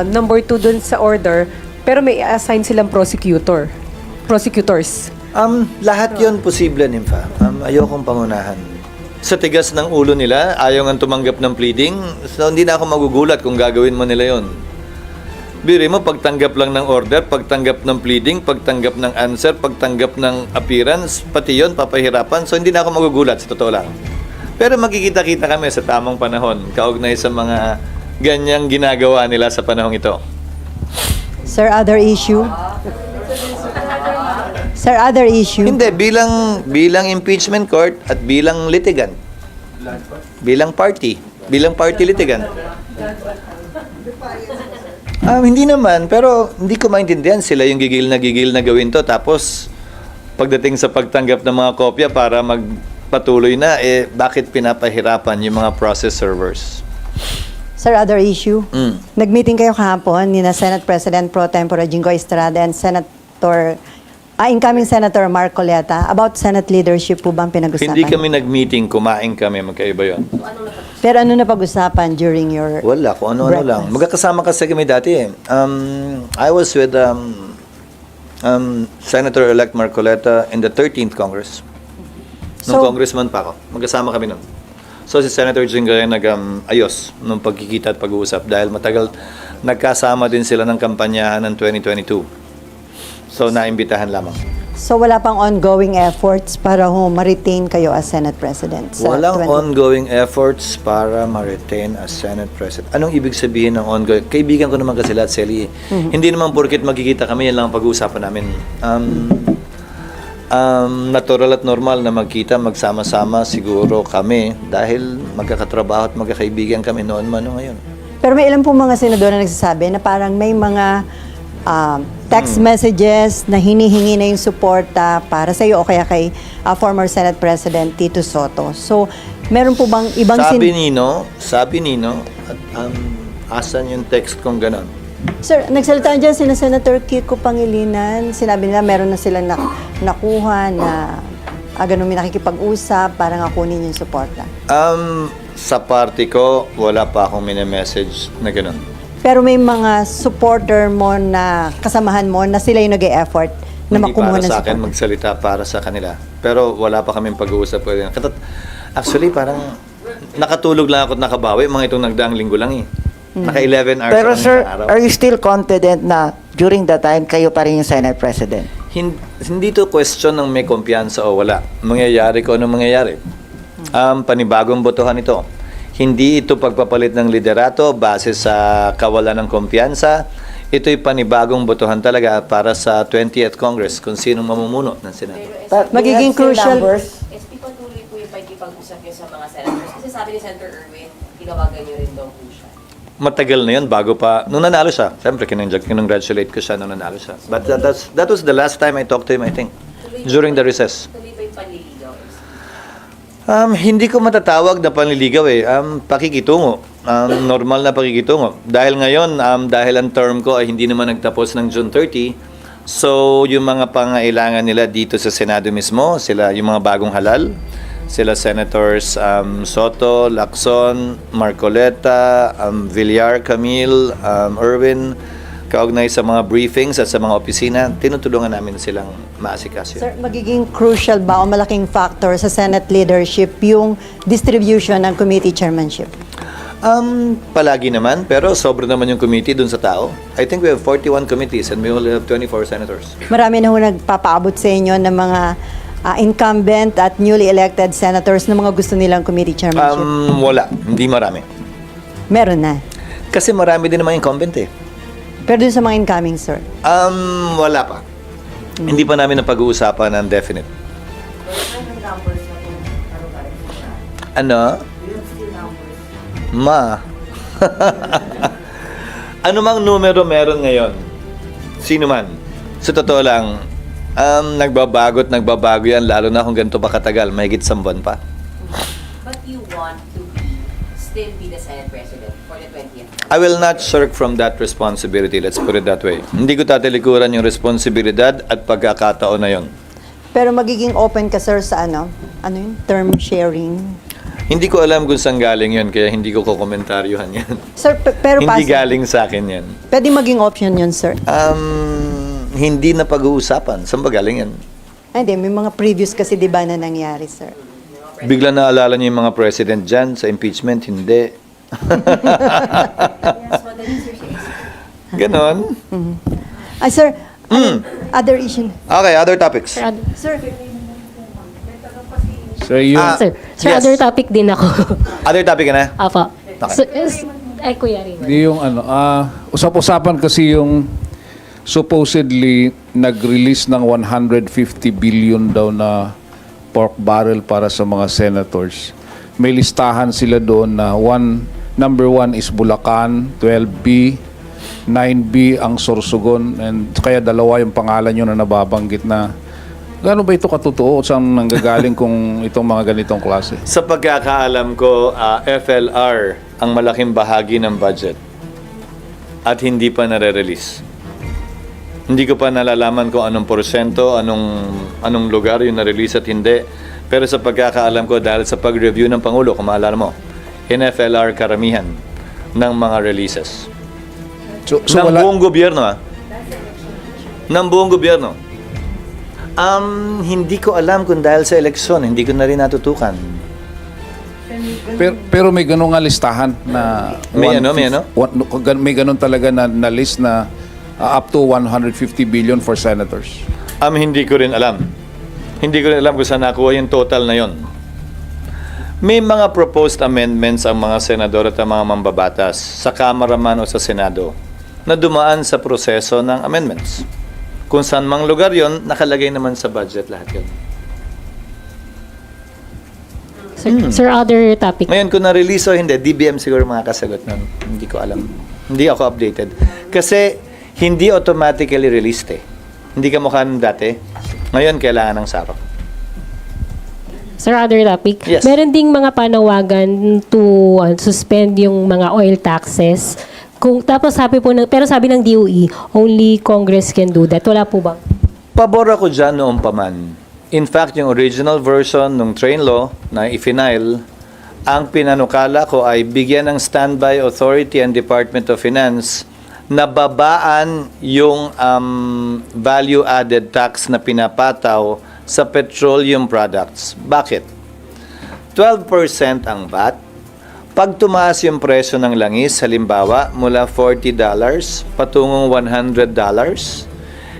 number 2 doon sa order, pero may assign silang prosecutors. Lahat yon posible, Nympha. ayokong pangunahan. Sa tigas ng ulo nila, ayaw nga tumanggap ng pleading, so hindi na ako magugulat kung gagawin mo nila yon. Biri mo, pagtanggap lang ng order, pagtanggap ng pleading, pagtanggap ng answer, pagtanggap ng appearance, pati yon papahirapan. So hindi na ako magugulat, sa totoo lang. Pero magkikita-kita kami sa tamang panahon, kaugnay sa mga ganyang ginagawa nila sa panahong ito. Sir, other issue? Sir, other issue? Hindi, bilang impeachment court at bilang litigant. Bilang party litigant. Hindi naman, pero hindi ko maintindihan sila yung gigil na gawin to. Tapos, pagdating sa pagtanggap ng mga kopya para magpatuloy na, bakit pinapahirapan yung mga process servers? Sir, other issue? Nag-meeting kayo kahapon ni na Senate President Pro Tempore Jingo Estrada and incoming Senator Marcoleta about Senate leadership po bang pinag-usapan? Hindi kami nag-meeting, kumain kami, magkaiba yun. Pero ano na pag-usapan during your Wala, kung ano-ano lang. Magkakasama kasi kami dati eh. I was with Senator-elect Marcoleta in the 13th Congress. Nung congressman pa ako. Magkasama kami nun. So si Senator Jinggoy nag-ayos nung pagkikita at pag-uusap dahil matagal nagkasama din sila ng kampanyahan ng 2022. So naimbitahan lamang. So wala pang ongoing efforts para ma-retain kayo as Senate President? Sa Walang ongoing efforts para ma-retain as Senate President. Anong ibig sabihin ng ongoing? Kaibigan ko naman kasi lahat, Sally. Hindi naman porket magkikita kami, yan lang ang pag-uusapan namin. Natural at normal na magkita, magsama-sama siguro kami dahil magkakatrabaho at magkakaibigan kami noon man o ngayon. Pero may ilan pong mga senador na nagsasabi na parang may mga text messages na hinihingi na yung suporta para sa iyo o kaya kay former Senate President Tito Soto. So, meron po bang ibang Sabi Nino, at asan yung text kong ganon? Sir, nagsalita dyan sina Senator Kiko Pangilinan. Sinabi nila meron na sila nakuha na ganun may nakikipag-usap para nga kunin yung suporta. Sa party ko, wala pa akong mini-message na ganon. Pero may mga supporter mo na kasamahan mo na sila yung nag-e-effort na Hindi makumuha para ng sa akin, support. magsalita para sa kanila. Pero wala pa kaming pag-uusap. Actually, parang nakatulog lang ako at nakabawi. Mga itong nagdaang linggo lang eh. Naka 11 hours Pero lang sir, sa araw. are you still confident na during that time, kayo pa rin yung Senate President? Hindi to question ng may kumpiyansa o wala. Mangyayari ko anong mangyayari. Panibagong botohan ito. Hindi ito pagpapalit ng liderato base sa kawalan ng kumpiyansa. Ito'y panibagong botohan talaga para sa 20th Congress kung sino mamumuno ng Senado. Magiging crucial. SP, patuloy po yung pag-ipag-usap niyo sa mga senators. Kasi sabi ni Senator Erwin, tinawagan niyo rin daw po siya. Matagal na yun bago pa, nung nanalo siya. Siyempre, kinongratulate ko siya nung nanalo siya. But that was the last time I talked to him, I think. During the recess. Tuloy pa yung panliligaw. Hindi ko matatawag na panliligaw eh. Pakikitungo. Normal na pakikitungo. Dahil ngayon, dahil ang term ko ay hindi naman nagtapos ng June 30, so yung mga pangailangan nila dito sa Senado mismo, sila yung mga bagong halal, sila Senators Soto, Lacson, Marcoleta, Villar, Camille, Erwin, kaugnay sa mga briefings at sa mga opisina, tinutulungan namin silang maasikaso. Sir, magiging crucial ba o malaking factor sa Senate leadership yung distribution ng committee chairmanship? Palagi naman, pero sobra naman yung committee dun sa tao. I think we have 41 committees and we only have 24 senators. Marami na ho nagpapaabot sa inyo ng mga incumbent at newly elected senators na mga gusto nilang committee chairmanship. Wala, hindi marami. Meron na. Kasi marami din naman incumbent eh. Pero dun sa mga incoming, sir? Wala pa. Hindi pa namin napag-uusapan ng definite. Ano? Ano mang numero meron ngayon? Sino man? Sa totoo lang, nagbabago yan, lalo na kung ganito pa katagal, mahigit 1 buwan pa. But you want to still be the Senate President for the 20th? I will not shirk from that responsibility, let's put it that way. Hindi ko tatalikuran yung responsibilidad at pagkakataon na yon. Pero magiging open ka, sir, sa term sharing? Hindi ko alam kung saan galing yun, kaya hindi ko komentaryohan yan. Sir, pero Hindi galing sa akin yan. pwede maging option yun, sir? Hindi na pag-uusapan. Saan ba galing yan? Hindi, may mga previous kasi di ba na nangyari, sir? Bigla naalala niyo yung mga president dyan sa impeachment? Hindi. Ganon. Ay, sir, other issue. Okay, other topics. Sir, Sir, yung... Sir, yes. other topic din ako. Other topic ka na? Apo. Okay. Ay, Kuya Raymond. Di yung usap-usapan kasi yung supposedly nag-release ng 150 billion daw na pork barrel para sa mga senators. May listahan sila doon na number 1 is Bulacan, 12B, 9B ang Sorsogon, and kaya dalawa yung pangalan nyo na nababanggit na gaano ba ito katotoo? Saan nanggagaling kung itong mga ganitong klase? Sa pagkakaalam ko, FLR ang malaking bahagi ng budget at hindi pa nare-release. Hindi ko pa nalalaman kung anong porsyento, anong lugar yung na-release at hindi. Pero sa pagkakaalam ko, dahil sa pag-review ng Pangulo, kung maalala mo, in FLR karamihan ng mga releases. So ng buong gobyerno, ng buong gobyerno. Hindi ko alam kung dahil sa eleksyon, hindi ko na rin natutukan. Pero may ganun nga listahan na... May ano? May ganun talaga na list na up to 150 billion for senators. Hindi ko rin alam. Hindi ko rin alam kung saan nakuha yung total na yon. May mga proposed amendments ang mga senador at ang mga mambabatas sa Kamara man o sa Senado na dumaan sa proseso ng amendments. Kung saan mang lugar yon, nakalagay naman sa budget lahat yun. Sir, other topic. Ngayon, kung na-release o hindi, DBM siguro mga kasagot nun. Hindi ko alam. Hindi ako updated. Kasi, hindi automatically released eh. Hindi ka mukha ng dati. Ngayon, kailangan ng sarap. Sir, other topic. Yes. Meron ding mga panawagan to suspend yung mga oil taxes. Tapos pero sabi ng DOE, only Congress can do that. Wala po ba? Pabor ako dyan noong paman. In fact, yung original version ng train law na i-final, ang pinanukala ko ay bigyan ng standby authority and Department of Finance na babaan yung value-added tax na pinapataw sa petroleum products. Bakit? 12% ang VAT. Pag tumaas yung presyo ng langis, halimbawa, mula $40 patungong $100,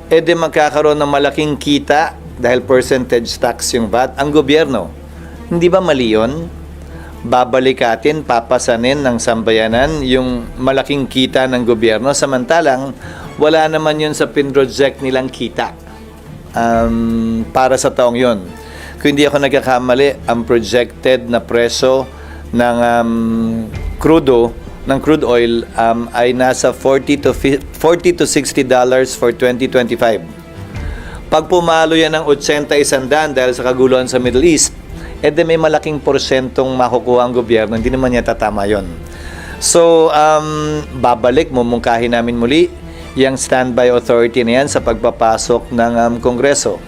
edi magkakaroon ng malaking kita dahil percentage tax yung VAT ang gobyerno. Hindi ba mali yun? Babalikatin, papasanin ng sambayanan yung malaking kita ng gobyerno, samantalang wala naman yun sa pinroject nilang kita para sa taong yun. Kung hindi ako nagkakamali, ang projected na presyo ng crude oil ay nasa $40 to $60 for 2025. Pag pumalo yan ng 80-100 dahil sa kaguluhan sa Middle East, edi may malaking porsyentong makukuha ang gobyerno, hindi naman niya tatama yon. So, babalik, mumungkahin namin muli yung standby authority na yan sa pagpapasok ng Kongreso.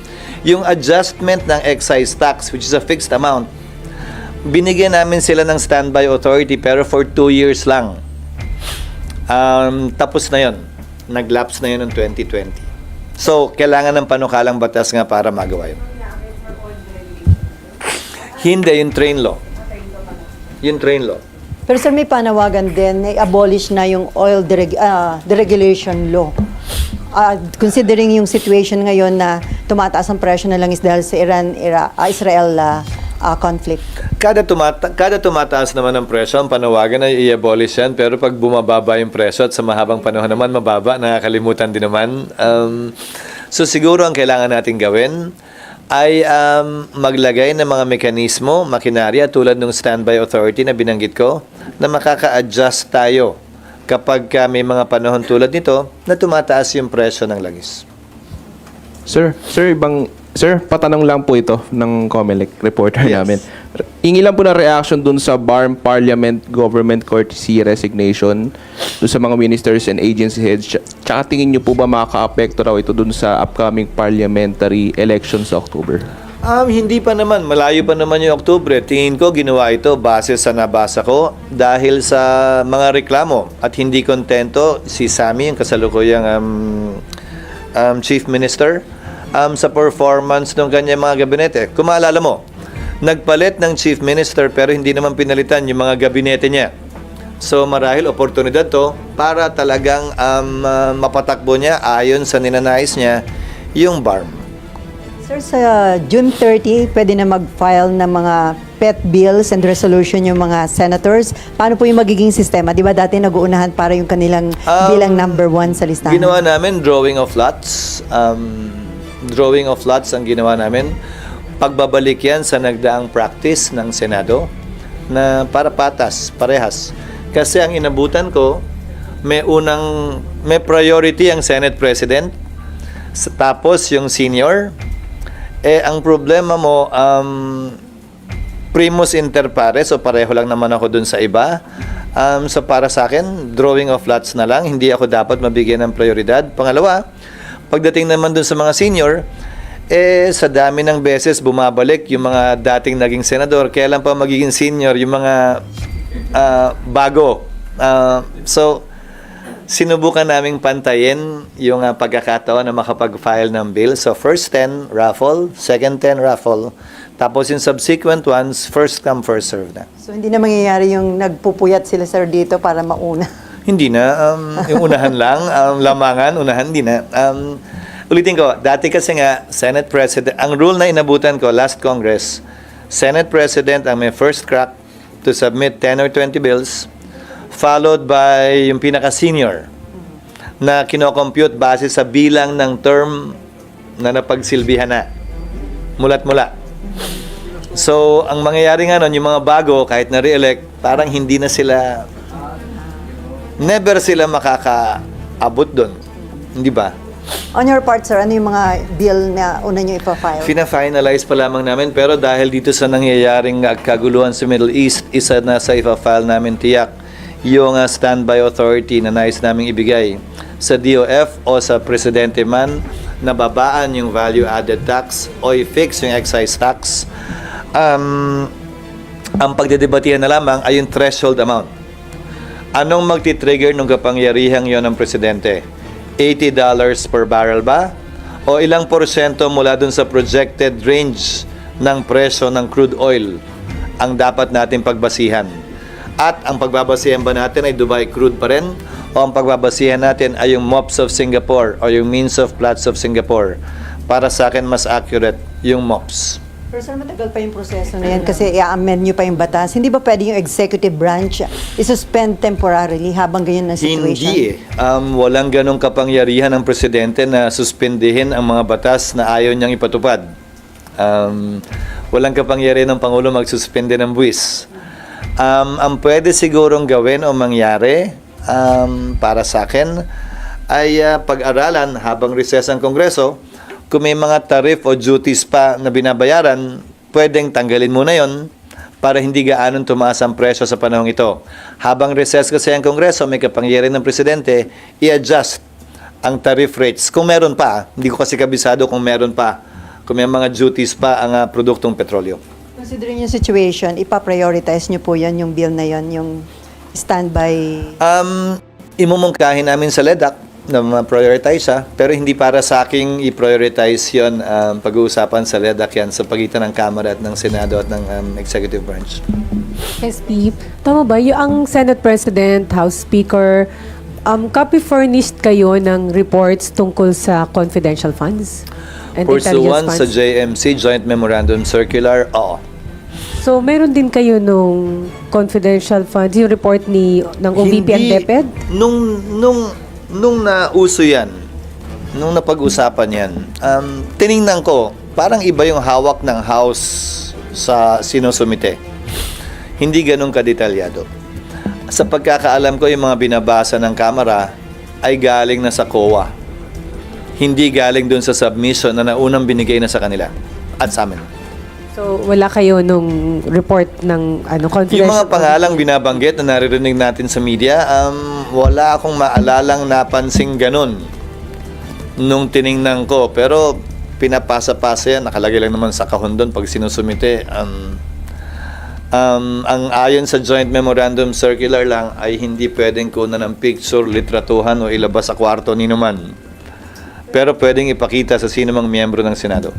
Yung adjustment ng excise tax, which is a fixed amount, binigyan namin sila ng standby authority pero for 2 years lang. Tapos na yon. Nag-lapse na yun ng 2020. So, kailangan ng panukalang batas nga para magawa yun. Hindi, yung train law. Yung train law. pero sir, may panawagan din na i-abolish na yung oil deregulation law. Considering yung situation ngayon na tumataas ang presyo na langis dahil sa Israel conflict. Kada tumataas naman ang presyo, ang panawagan ay i-abolish yan, pero pag bumababa yung presyo at sa mahabang panahon naman mababa, nakakalimutan din naman. So siguro ang kailangan natin gawin ay maglagay ng mga mekanismo, makinarya tulad ng standby authority na binanggit ko, na makaka-adjust tayo kapag may mga panahon tulad nito na tumataas yung presyo ng langis. Sir, patanong lang po ito ng COMELEC reporter namin. Hingi lang po ng reaction dun sa BARM Parliament Government Courtesy Resignation dun sa mga ministers and agency heads. Tsaka tingin nyo po ba makaka-apekto raw ito dun sa upcoming parliamentary elections sa October? Hindi pa naman. Malayo pa naman yung Oktubre. Tingin ko ginawa ito base sa nabasa ko dahil sa mga reklamo at hindi kontento si Sammy, yung kasalukuyang Chief Minister, sa performance ng kanyang mga gabinete. Kung maalala mo, nagpalit ng chief minister pero hindi naman pinalitan yung mga gabinete niya. So marahil oportunidad to para talagang mapatakbo niya ayon sa ninanais niya yung BARM. Sir, sa June 30, pwede na mag-file ng mga pet bills and resolution yung mga senators. Paano po yung magiging sistema? Di ba dati nag-uunahan para yung kanilang bilang number 1 sa listahan? Ginawa namin drawing of lots. Drawing of lots ang ginawa namin. Pagbabalik yan sa nagdaang practice ng Senado na para patas, parehas. Kasi ang inabutan ko, may priority ang Senate President, tapos yung senior. Ang problema mo, primus inter pares, o pareho lang naman ako dun sa iba. So para sa akin, drawing of lots na lang, hindi ako dapat mabigyan ng prioridad. Pangalawa, pagdating naman dun sa mga senior, sa dami ng beses bumabalik yung mga dating naging senador, kailan pa magiging senior yung mga bago. So, sinubukan naming pantayin yung pagkakataon na makapag-file ng bill. So, first 10, raffle. Second 10, raffle. Tapos yung subsequent ones, first come, first serve na. So, hindi na mangyayari yung nagpupuyat sila, sir, dito para mauna. Hindi na. Yung unahan lang. Lamangan, unahan, hindi na. Ulitin ko, dati kasi nga, Senate President, ang rule na inabutan ko last Congress, Senate President ang may first crack to submit 10 or 20 bills, followed by yung pinaka-senior na kinocompute base sa bilang ng term na napagsilbihan na. Mulat-mula. So, ang mangyayari nga nun, yung mga bago, kahit na re-elect, parang hindi na sila, never sila makakaabot doon. Hindi ba? On your part, sir, ano yung mga bill na una nyo ipa-file? Fina-finalize pa lamang namin, pero dahil dito sa nangyayaring kaguluhan sa Middle East, isa na sa ipa-file namin tiyak yung standby authority na nais naming ibigay sa DOF o sa presidente man na babaan yung value-added tax o i-fix yung excise tax. Ang pagdedebatihan na lamang ay yung threshold amount. Anong magti-trigger ng kapangyarihang yon ng presidente? $80 per barrel ba? O ilang porsyento mula dun sa projected range ng presyo ng crude oil ang dapat natin pagbasihan? At ang pagbabasihan ba natin ay Dubai crude pa rin? O ang pagbabasihan natin ay yung MOPS of Singapore o yung Means of Platts of Singapore? Para sa akin, mas accurate yung MOPS. Pero sir, matagal pa yung proseso na yan kasi i-amend nyo pa yung batas. Hindi ba pwede yung executive branch isuspend temporarily habang ganyan na situation? Hindi walang ganong kapangyarihan ng presidente na suspendihin ang mga batas na ayaw niyang ipatupad. Walang kapangyarihan ng Pangulo magsuspende ng buwis. Ang pwede sigurong gawin o mangyari para sa akin ay pag-aralan habang recess ang Kongreso. Kung may mga tariff o duties pa na binabayaran, pwedeng tanggalin muna yon para hindi gaanong tumaas ang presyo sa panahong ito. Habang recess kasi ang Kongreso, may kapangyarihan ng Presidente, i-adjust ang tariff rates. Kung meron pa, hindi ko kasi kabisado kung meron pa, kung may mga duties pa ang produktong petrolyo. Considering yung situation, ipa-prioritize nyo po yan, yung bill na yon, yung standby? Imumungkahin namin sa LEDAC na ma-prioritize pero hindi para sa aking i-prioritize yon pag-uusapan sa LEDAC yan sa pagitan ng Kamara at ng Senado at ng Executive Branch. SP, tama ba? Yung ang Senate President, House Speaker, copy furnished kayo ng reports tungkol sa confidential funds? And Pursuant intelligence sa funds? JMC, Joint Memorandum Circular, oo. So, meron din kayo nung confidential funds, yung report ng OVP and DepEd? Nung nauso yan, nung napag-usapan yan, tiningnan ko, parang iba yung hawak ng House sa sinusumite. Hindi ganun kadetalyado. Sa pagkakaalam ko, yung mga binabasa ng Kamara ay galing na sa COA. Hindi galing dun sa submission na naunang binigay na sa kanila at sa amin. So, wala kayo nung report ng confidential? Yung mga pangalang binabanggit na naririnig natin sa media, wala akong maalalang napansing ganun nung tiningnan ko. Pero pinapasa-pasa yan, nakalagay lang naman sa kahon doon pag sinusumite. Ang ayon sa Joint Memorandum Circular lang ay hindi pwedeng kunan ng picture, litratuhan o ilabas sa kwarto ni naman. Pero pwedeng ipakita sa sino mang miyembro ng Senado.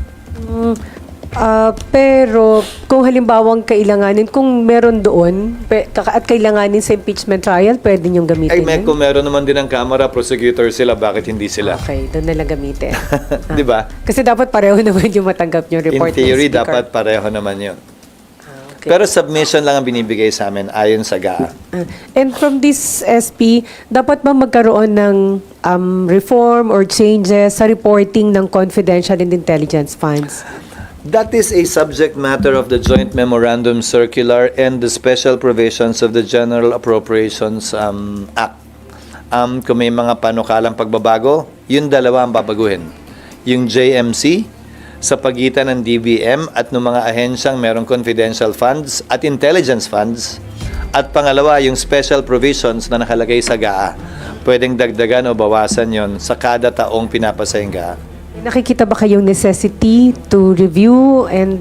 Pero kung halimbawang kailanganin, kung meron doon at kailanganin sa impeachment trial, pwede niyong gamitin Ay, may yun? kung meron naman din ng Kamara, prosecutor sila, bakit hindi sila? Okay, doon na lang gamitin. Di ba? Kasi dapat pareho naman yung matanggap yung In report ng theory, Speaker. dapat pareho naman yun. Okay. Pero submission lang ang binibigay sa amin ayon sa GAA. And from this SP, dapat ba magkaroon ng reform or changes sa reporting ng confidential and intelligence funds? That is a subject matter of the Joint Memorandum Circular and the special provisions of the General Appropriations Act. Kung may mga panukalang pagbabago, yung dalawa ang babaguhin. Yung JMC sa pagitan ng DBM at ng mga ahensyang merong confidential funds at intelligence funds. At pangalawa, yung special provisions na nakalagay sa GAA. Pwedeng dagdagan o bawasan yon sa kada taong pinapasa yung GAA. Nakikita ba kayong necessity to review and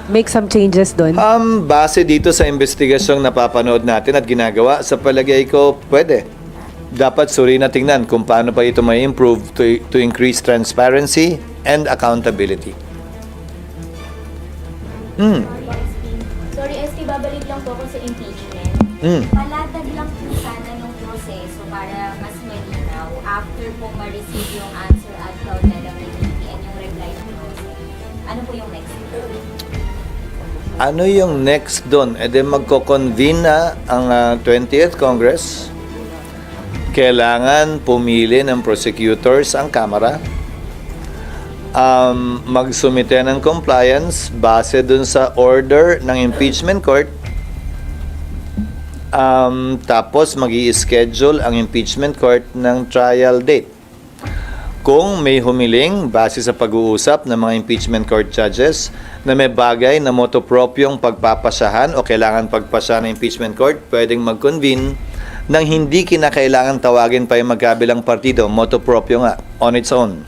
make some changes doon? Base dito sa investigasyong napapanood natin at ginagawa, sa palagay ko, pwede. Dapat suri na tingnan kung paano pa ito may improve to increase transparency and accountability. Sorry, SK, babalik lang po ako sa impeachment. Palatag lang po sana ng proseso para mas malinaw after po ma-receive yung answer at kautelang ng VP and yung reply ng process. Ano po yung next? Ano yung next doon? E di magko-convene na ang 20th Congress. Kailangan pumili ng prosecutors ang Kamara. Magsumite ng compliance base dun sa order ng impeachment court. Tapos mag-i-schedule ang impeachment court ng trial date. Kung may humiling base sa pag-uusap ng mga impeachment court judges na may bagay na motopropyong pagpapasahan o kailangan pagpasahan ng impeachment court, pwedeng mag-convene nang hindi kinakailangan tawagin pa yung magkabilang partido, motopropyo nga, on its own.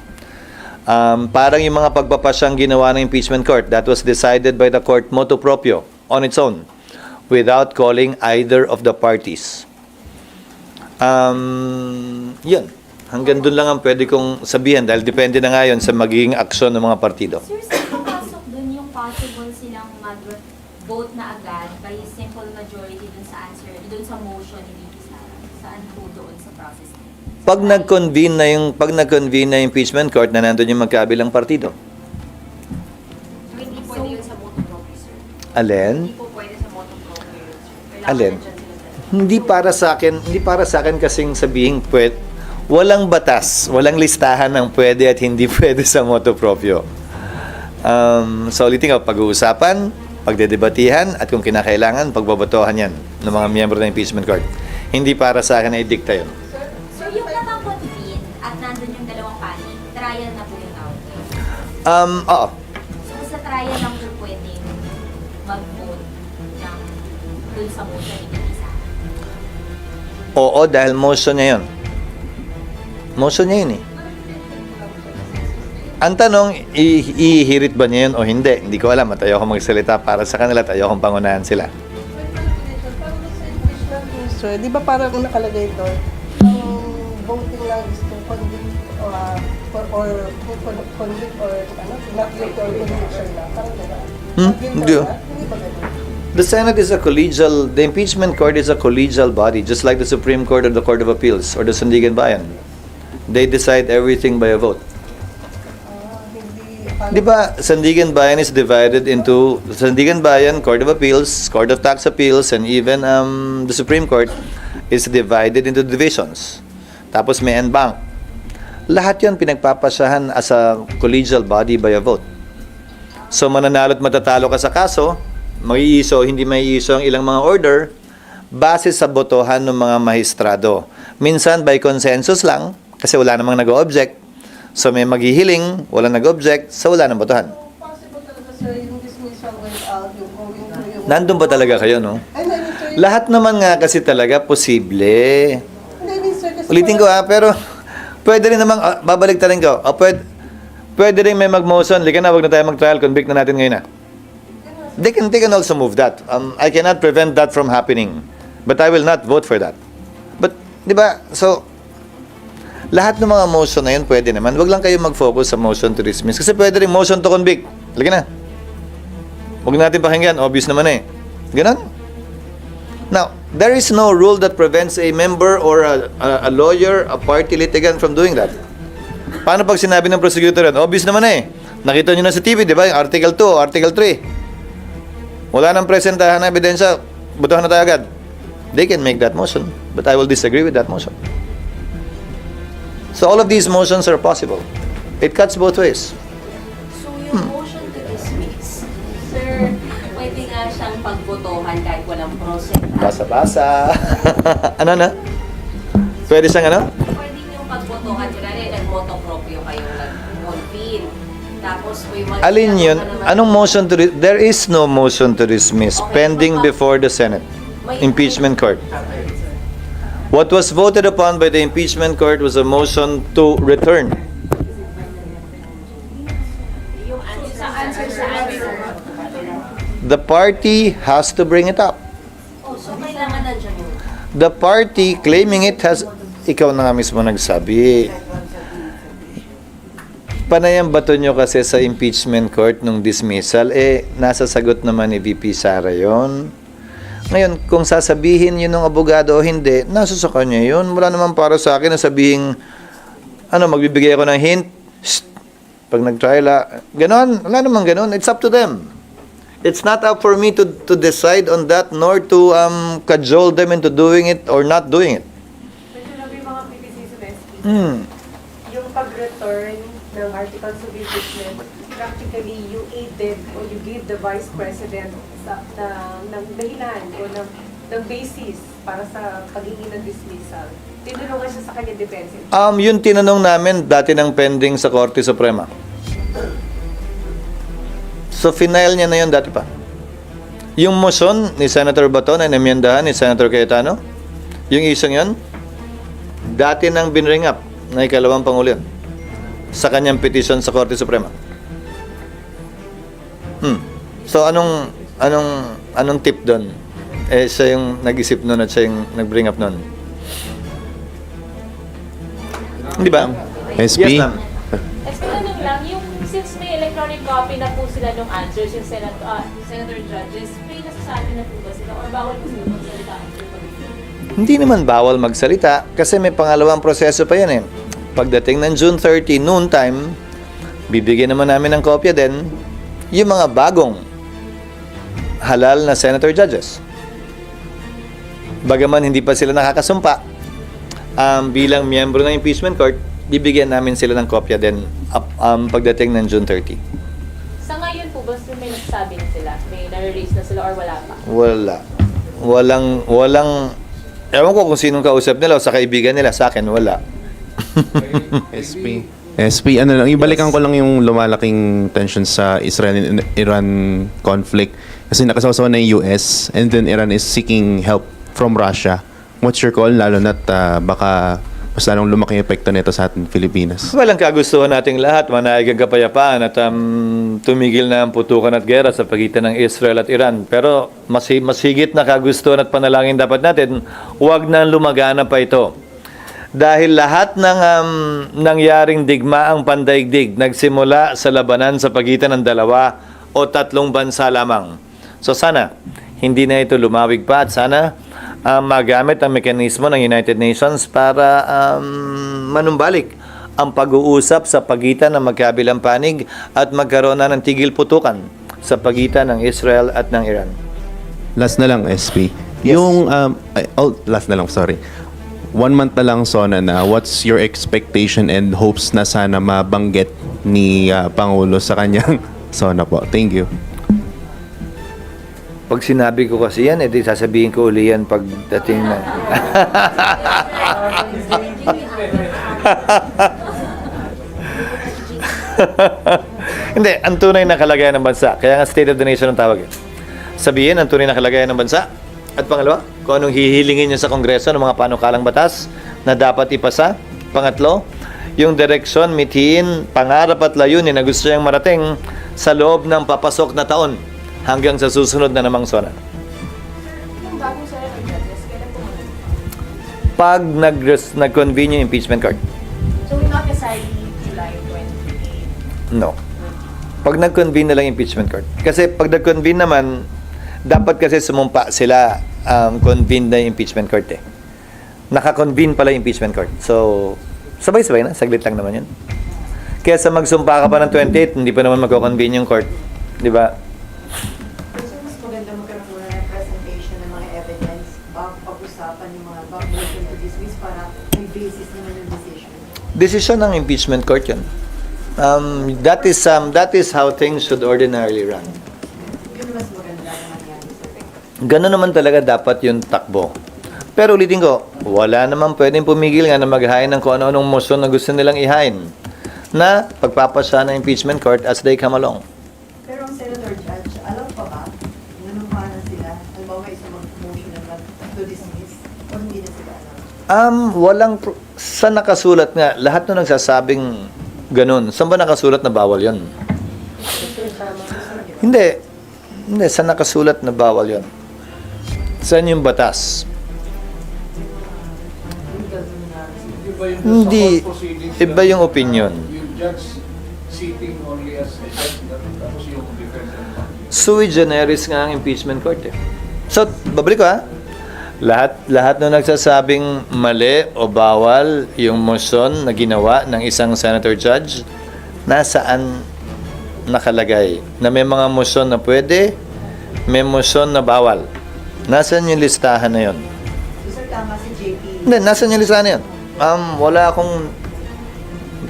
Parang yung mga pagpapasyang ginawa ng impeachment court, that was decided by the court motopropyo, on its own, without calling either of the parties. Yun. Hanggang doon lang ang pwede kong sabihin dahil depende na nga yun sa magiging aksyon ng mga partido. Sir, saan papasok dun yung possible silang mag-vote na agad by simple majority dun sa answer, dun sa motion ni VP Sara? Saan po doon sa process? Pag nag-convene na yung impeachment court na nandun yung magkabilang partido. So, hindi pwede yun sa motopropyo, sir? Alin? Hindi po pwede sa motopropyo yun, sir. Kailangan Alin? na dyan sila. Hindi para sa akin kasing sabihin walang batas, walang listahan ng pwede at hindi pwede sa motopropyo. So ulitin ko, pag-uusapan, pagdedebatihan at kung kinakailangan, pagbabotohan yan ng mga miyembro ng impeachment court. Hindi para sa akin na i-dicta yun. So, yung naman-convene at nandun yung dalawang panig, trial na po yung outcome. Oo. So, sa trial lang po pwedeng mag-vote ng dun sa motion ni VP Sara. Oo, dahil motion niya yun. Motion niya yun eh. Ang tanong, ihirit ba niya yun o hindi? Hindi ko alam at ayoko magsalita para sa kanila at ayoko pangunahan sila. So, di ba parang nakalagay doon, ang voting lang is to convict or convict or not guilty or conviction lang. Parang gano'n. Hindi. Hindi ba gano'n? The Senate is the impeachment court is a collegial body, just like the Supreme Court or the Court of Appeals or the Sandigan Bayan. They decide everything by a vote. Di ba, Sandigan Bayan is divided into Sandigan Bayan, Court of Appeals, Court of Tax Appeals, and even the Supreme Court is divided into divisions. Tapos may en banc. Lahat yon pinagpapasahan as a collegial body by a vote. So mananalo at matatalo ka sa kaso, maiiso, hindi maiiso ang ilang mga order, base sa botohan ng mga mahistrado. Minsan by consensus lang, kasi wala namang nag-object. So may maghihiling, wala nag-object, so wala nang botohan. Possible talaga, sir, yung dismissal without yung going through yung... Nandun ba talaga kayo, no? Lahat naman nga kasi talaga posible. Ulitin ko pero pwede rin namang, babalik ta rin ko, pwede rin may mag-motion, lika na, wag na tayo mag-trial, convict na natin ngayon na. They can also move that. I cannot prevent that from happening. But I will not vote for that. But, di ba, so, Lahat ng mga motion na yun, pwede naman. Huwag lang kayo mag-focus sa motion to dismiss. Kasi pwede rin motion to convict. Lagi na. Huwag natin pakinggan. Obvious naman eh. Ganon. Now, there is no rule that prevents a member or a lawyer, a party litigant from doing that. Paano pag sinabi ng prosecutor yan? Obvious naman eh. Nakita nyo na sa TV, di ba? Article 2, Article 3. Wala nang presentahan na ebidensya. Butuhan na tayo agad. They can make that motion. But I will disagree with that motion. So all of these motions are possible. It cuts both ways. So yung motion to dismiss, sir, pwede nga siyang pagbotohan kahit walang process. Basa-basa. Ano na? Pwede siyang ano? Pwede yung pagbotohan, kunwari nag-motopropyo kayong nag-convene. Tapos may mag- Alin yun? Anong motion to there is no motion to dismiss pending before the Senate. Impeachment court. What was voted upon by the impeachment court was a motion to return. Yung answer sa answer. The party has to bring it up. Oh, so kailangan nandiyan yun. The party claiming it has, ikaw na nga mismo nagsabi. Panayang bato nyo kasi sa impeachment court nung dismissal, nasa sagot naman ni VP Sara yon. Ngayon, kung sasabihin yun ng abogado o hindi, nasa sa kanya yun. Wala naman para sa akin na sabihin, magbibigay ako ng hint, shh, pag nag-trial, ganon, wala naman ganon. It's up to them. It's not up for me to decide on that, nor to cajole them into doing it or not doing it. mga criticism, Yung pag-return ng articles of impeachment, practically you aided or you gave the Vice President ng dahilan o ng basis para sa paghingi ng dismissal. Tinulungan siya sa kanya defensive. Yung tinanong namin dati ng pending sa Korte Suprema. So, final niya na yun dati pa. Yung motion ni Senator Bato na inamyendahan ni Senator Cayetano, yung isang yun, dati nang binring up na ikalawang Pangulo yun sa kanyang petition sa Korte Suprema. So, anong tip doon? Siya yung nag-isip nun at siya yung nag-bring up nun. Di ba? SP? Yes, ma'am. Tanong lang, yung since may electronic copy na po sila ng answers, yung senator judges, may nasasabi na po ba sila or bawal po sila magsalita after mag-review? Hindi naman bawal magsalita kasi may pangalawang proseso pa yan eh. Pagdating ng June 30, noon time, bibigyan naman namin ng kopya din yung mga bagong halal na senator judges. Bagaman hindi pa sila nakakasumpa, bilang miyembro ng impeachment court, bibigyan namin sila ng kopya din pagdating ng June 30. Sa ngayon po, basta may nagsasabi na sila? May nare-raise na sila or wala pa? Wala. Walang, ewan ko kung sinong kausap nila o sa kaibigan nila. Sa akin, wala. SP, ibalikan ko lang yung lumalaking tension sa Israel-Iran conflict. Kasi nakasawsaw na yung US and then Iran is seeking help from Russia. What's your call? Lalo na't baka mas lalong lumaking epekto nito sa ating Pilipinas. Walang kagustuhan nating lahat, manaig ang kapayapaan at tumigil na ang putukan at gera sa pagitan ng Israel at Iran. Pero mas higit na kagustuhan at panalangin dapat natin, huwag na lumagana pa ito. Dahil lahat ng nangyaring digmaang pandaigdig nagsimula sa labanan sa pagitan ng dalawa o tatlong bansa lamang. So sana, hindi na ito lumawig pa at sana magamit ang mekanismo ng United Nations para manumbalik ang pag-uusap sa pagitan ng magkabilang panig at magkaroon na ng tigil putukan sa pagitan ng Israel at ng Iran. Last na lang, SP. Yes. Last na lang, sorry. 1 month na lang, Sona, na what's your expectation and hopes na sana mabanggit ni Pangulo sa kanyang Sona po? Thank you. Pag sinabi ko kasi yan, edi sasabihin ko uli yan pagdating na. Hindi, ang tunay na kalagayan ng bansa. Kaya nga State of the Nation ang tawag. Sabihin, ang tunay na kalagayan ng bansa. At pangalawa, kung anong hihilingin niya sa Kongreso ng mga panukalang batas na dapat ipasa. Pangatlo, yung direksyon, mithiin, pangarap at layunin na gusto niyang marating sa loob ng papasok na taon hanggang sa susunod na namang SONA. Yung bagong senator judges, kailan po Pag nag-convene yung impeachment court. No. Pag nag-convene na lang impeachment court. Kasi pag nag-convene naman, dapat kasi sumumpa sila convene na yung impeachment court eh. Naka-convene pala yung impeachment court. So, sabay-sabay na. Saglit lang naman yun. Kaya sa magsumpa ka pa ng 28, hindi pa naman magko-convene yung court. Di ba? So, mas maganda magkaroon muna ng presentation ng mga evidence bago pag-usapan yung mga motion to dismiss para may basis naman yung decision. Decision ng impeachment court yun. That is how things should ordinarily run. Yun mas maganda na mangyari, sir. Ganun naman talaga dapat yung takbo. Pero ulitin ko, wala naman pwedeng pumigil nga na maghain ng kung ano-anong motion na gusto nilang ihain na pagpapasa ng impeachment court as they come along. Pero ang Senator Judge, alam pa ba, nanumpanan sila, halimbawa isa mag-motion na to dismiss, o hindi na sila alam? Sa nakasulat nga, lahat na nagsasabing ganun. Saan ba nakasulat na bawal yon? Hindi. Hindi, sa nakasulat na bawal yon. Saan yung batas? Hindi. Iba yung opinion. Sui generis nga ang impeachment court eh. So, babalik ko ha. Lahat na nagsasabing mali o bawal yung motion na ginawa ng isang senator judge, nasaan nakalagay? Na may mga motion na pwede, may motion na bawal. Nasaan yung listahan na yun? So, sir, tama si JP. Hindi, nasaan yung listahan na yun? Wala akong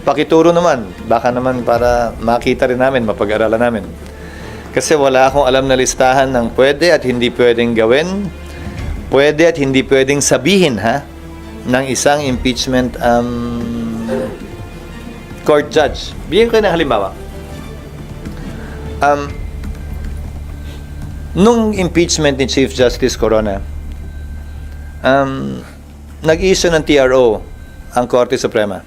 pakituro naman. Baka naman para makita rin namin, mapag-aralan namin. Kasi wala akong alam na listahan ng pwede at hindi pwedeng gawin, pwede at hindi pwedeng sabihin ng isang impeachment court judge. Bigyan ko ng halimbawa. Nung impeachment ni Chief Justice Corona, nag-issue ng TRO ang Korte Suprema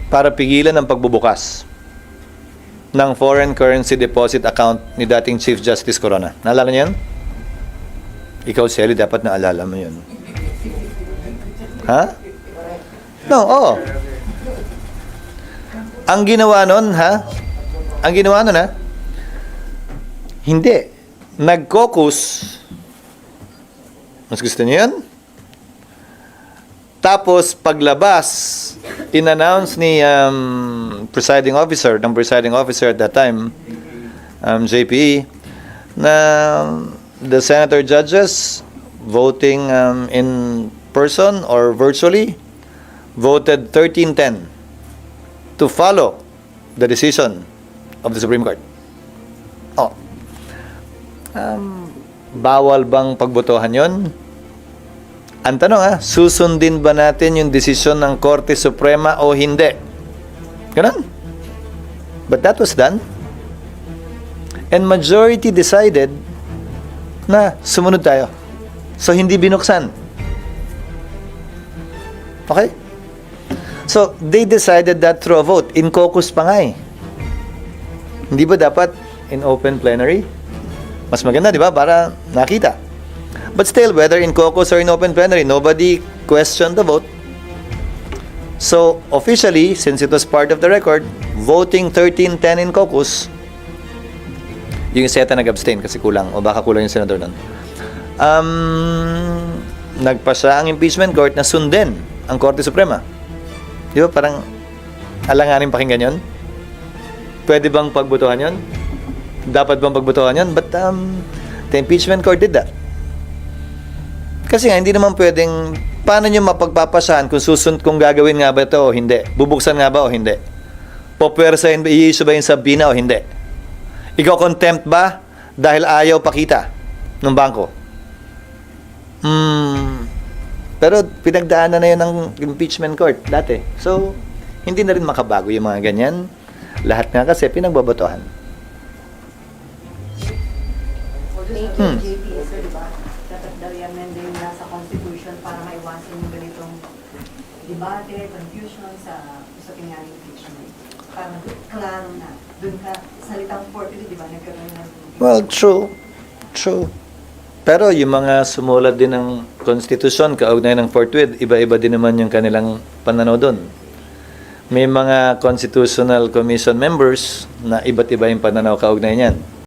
para pigilan ang pagbubukas ng foreign currency deposit account ni dating Chief Justice Corona. Naalala niyo yun? Ikaw, Sally, dapat naalala mo yun. Ha? No, oo. Ang ginawa nun, hindi. Nag-caucus. Mas gusto niyo yun? Tapos, paglabas, in-announce ni presiding officer at that time, JPE, na the senator judges voting in person or virtually voted 13-10 to follow the decision of the Supreme Court. Bawal bang pagbotohan yon? Ang tanong susundin ba natin yung desisyon ng Korte Suprema o hindi? Ganun. But that was done. And majority decided na sumunod tayo. So, hindi binuksan. Okay? So, they decided that through a vote. In caucus pa nga eh. Hindi ba dapat in open plenary? Mas maganda, di ba? Para nakita. But still, whether in caucus or in open plenary, nobody questioned the vote. So, officially, since it was part of the record, voting 13-10 in caucus, yung SETA nag-abstain kasi kulang, o baka kulang yung senador nun. Nagpasa ang impeachment court na sundin ang Korte Suprema. Di ba? Parang alanganin pakinggan yun? Pwede bang pagbotohan yun? Dapat bang pagbotohan yun? But the impeachment court did that. Kasi nga, hindi naman pwedeng, paano nyo mapagpapasahan kung gagawin nga ba ito o hindi? Bubuksan nga ba o hindi? Popwersahin ba, i-issue ba yung sabina o hindi? Ikaw contempt ba dahil ayaw pakita ng bangko? Pero pinagdaanan na yun ng impeachment court dati. So, hindi na rin makabago yung mga ganyan. Lahat nga kasi pinagbabotohan. Thank you, JP. So, diba, dapat daw i-amend yung nasa Constitution para maiwasan yung ganitong debate, confusion sa usapin nga ng impeachment. Para klaro na. Doon ka, salitang 40, di ba, nagkaroon ng... Well, true. True. Pero yung mga sumulat din ng Constitution, kaugnay ng Forthwith, iba-iba din naman yung kanilang pananaw doon. May mga Constitutional Commission members na iba't iba yung pananaw kaugnay niyan.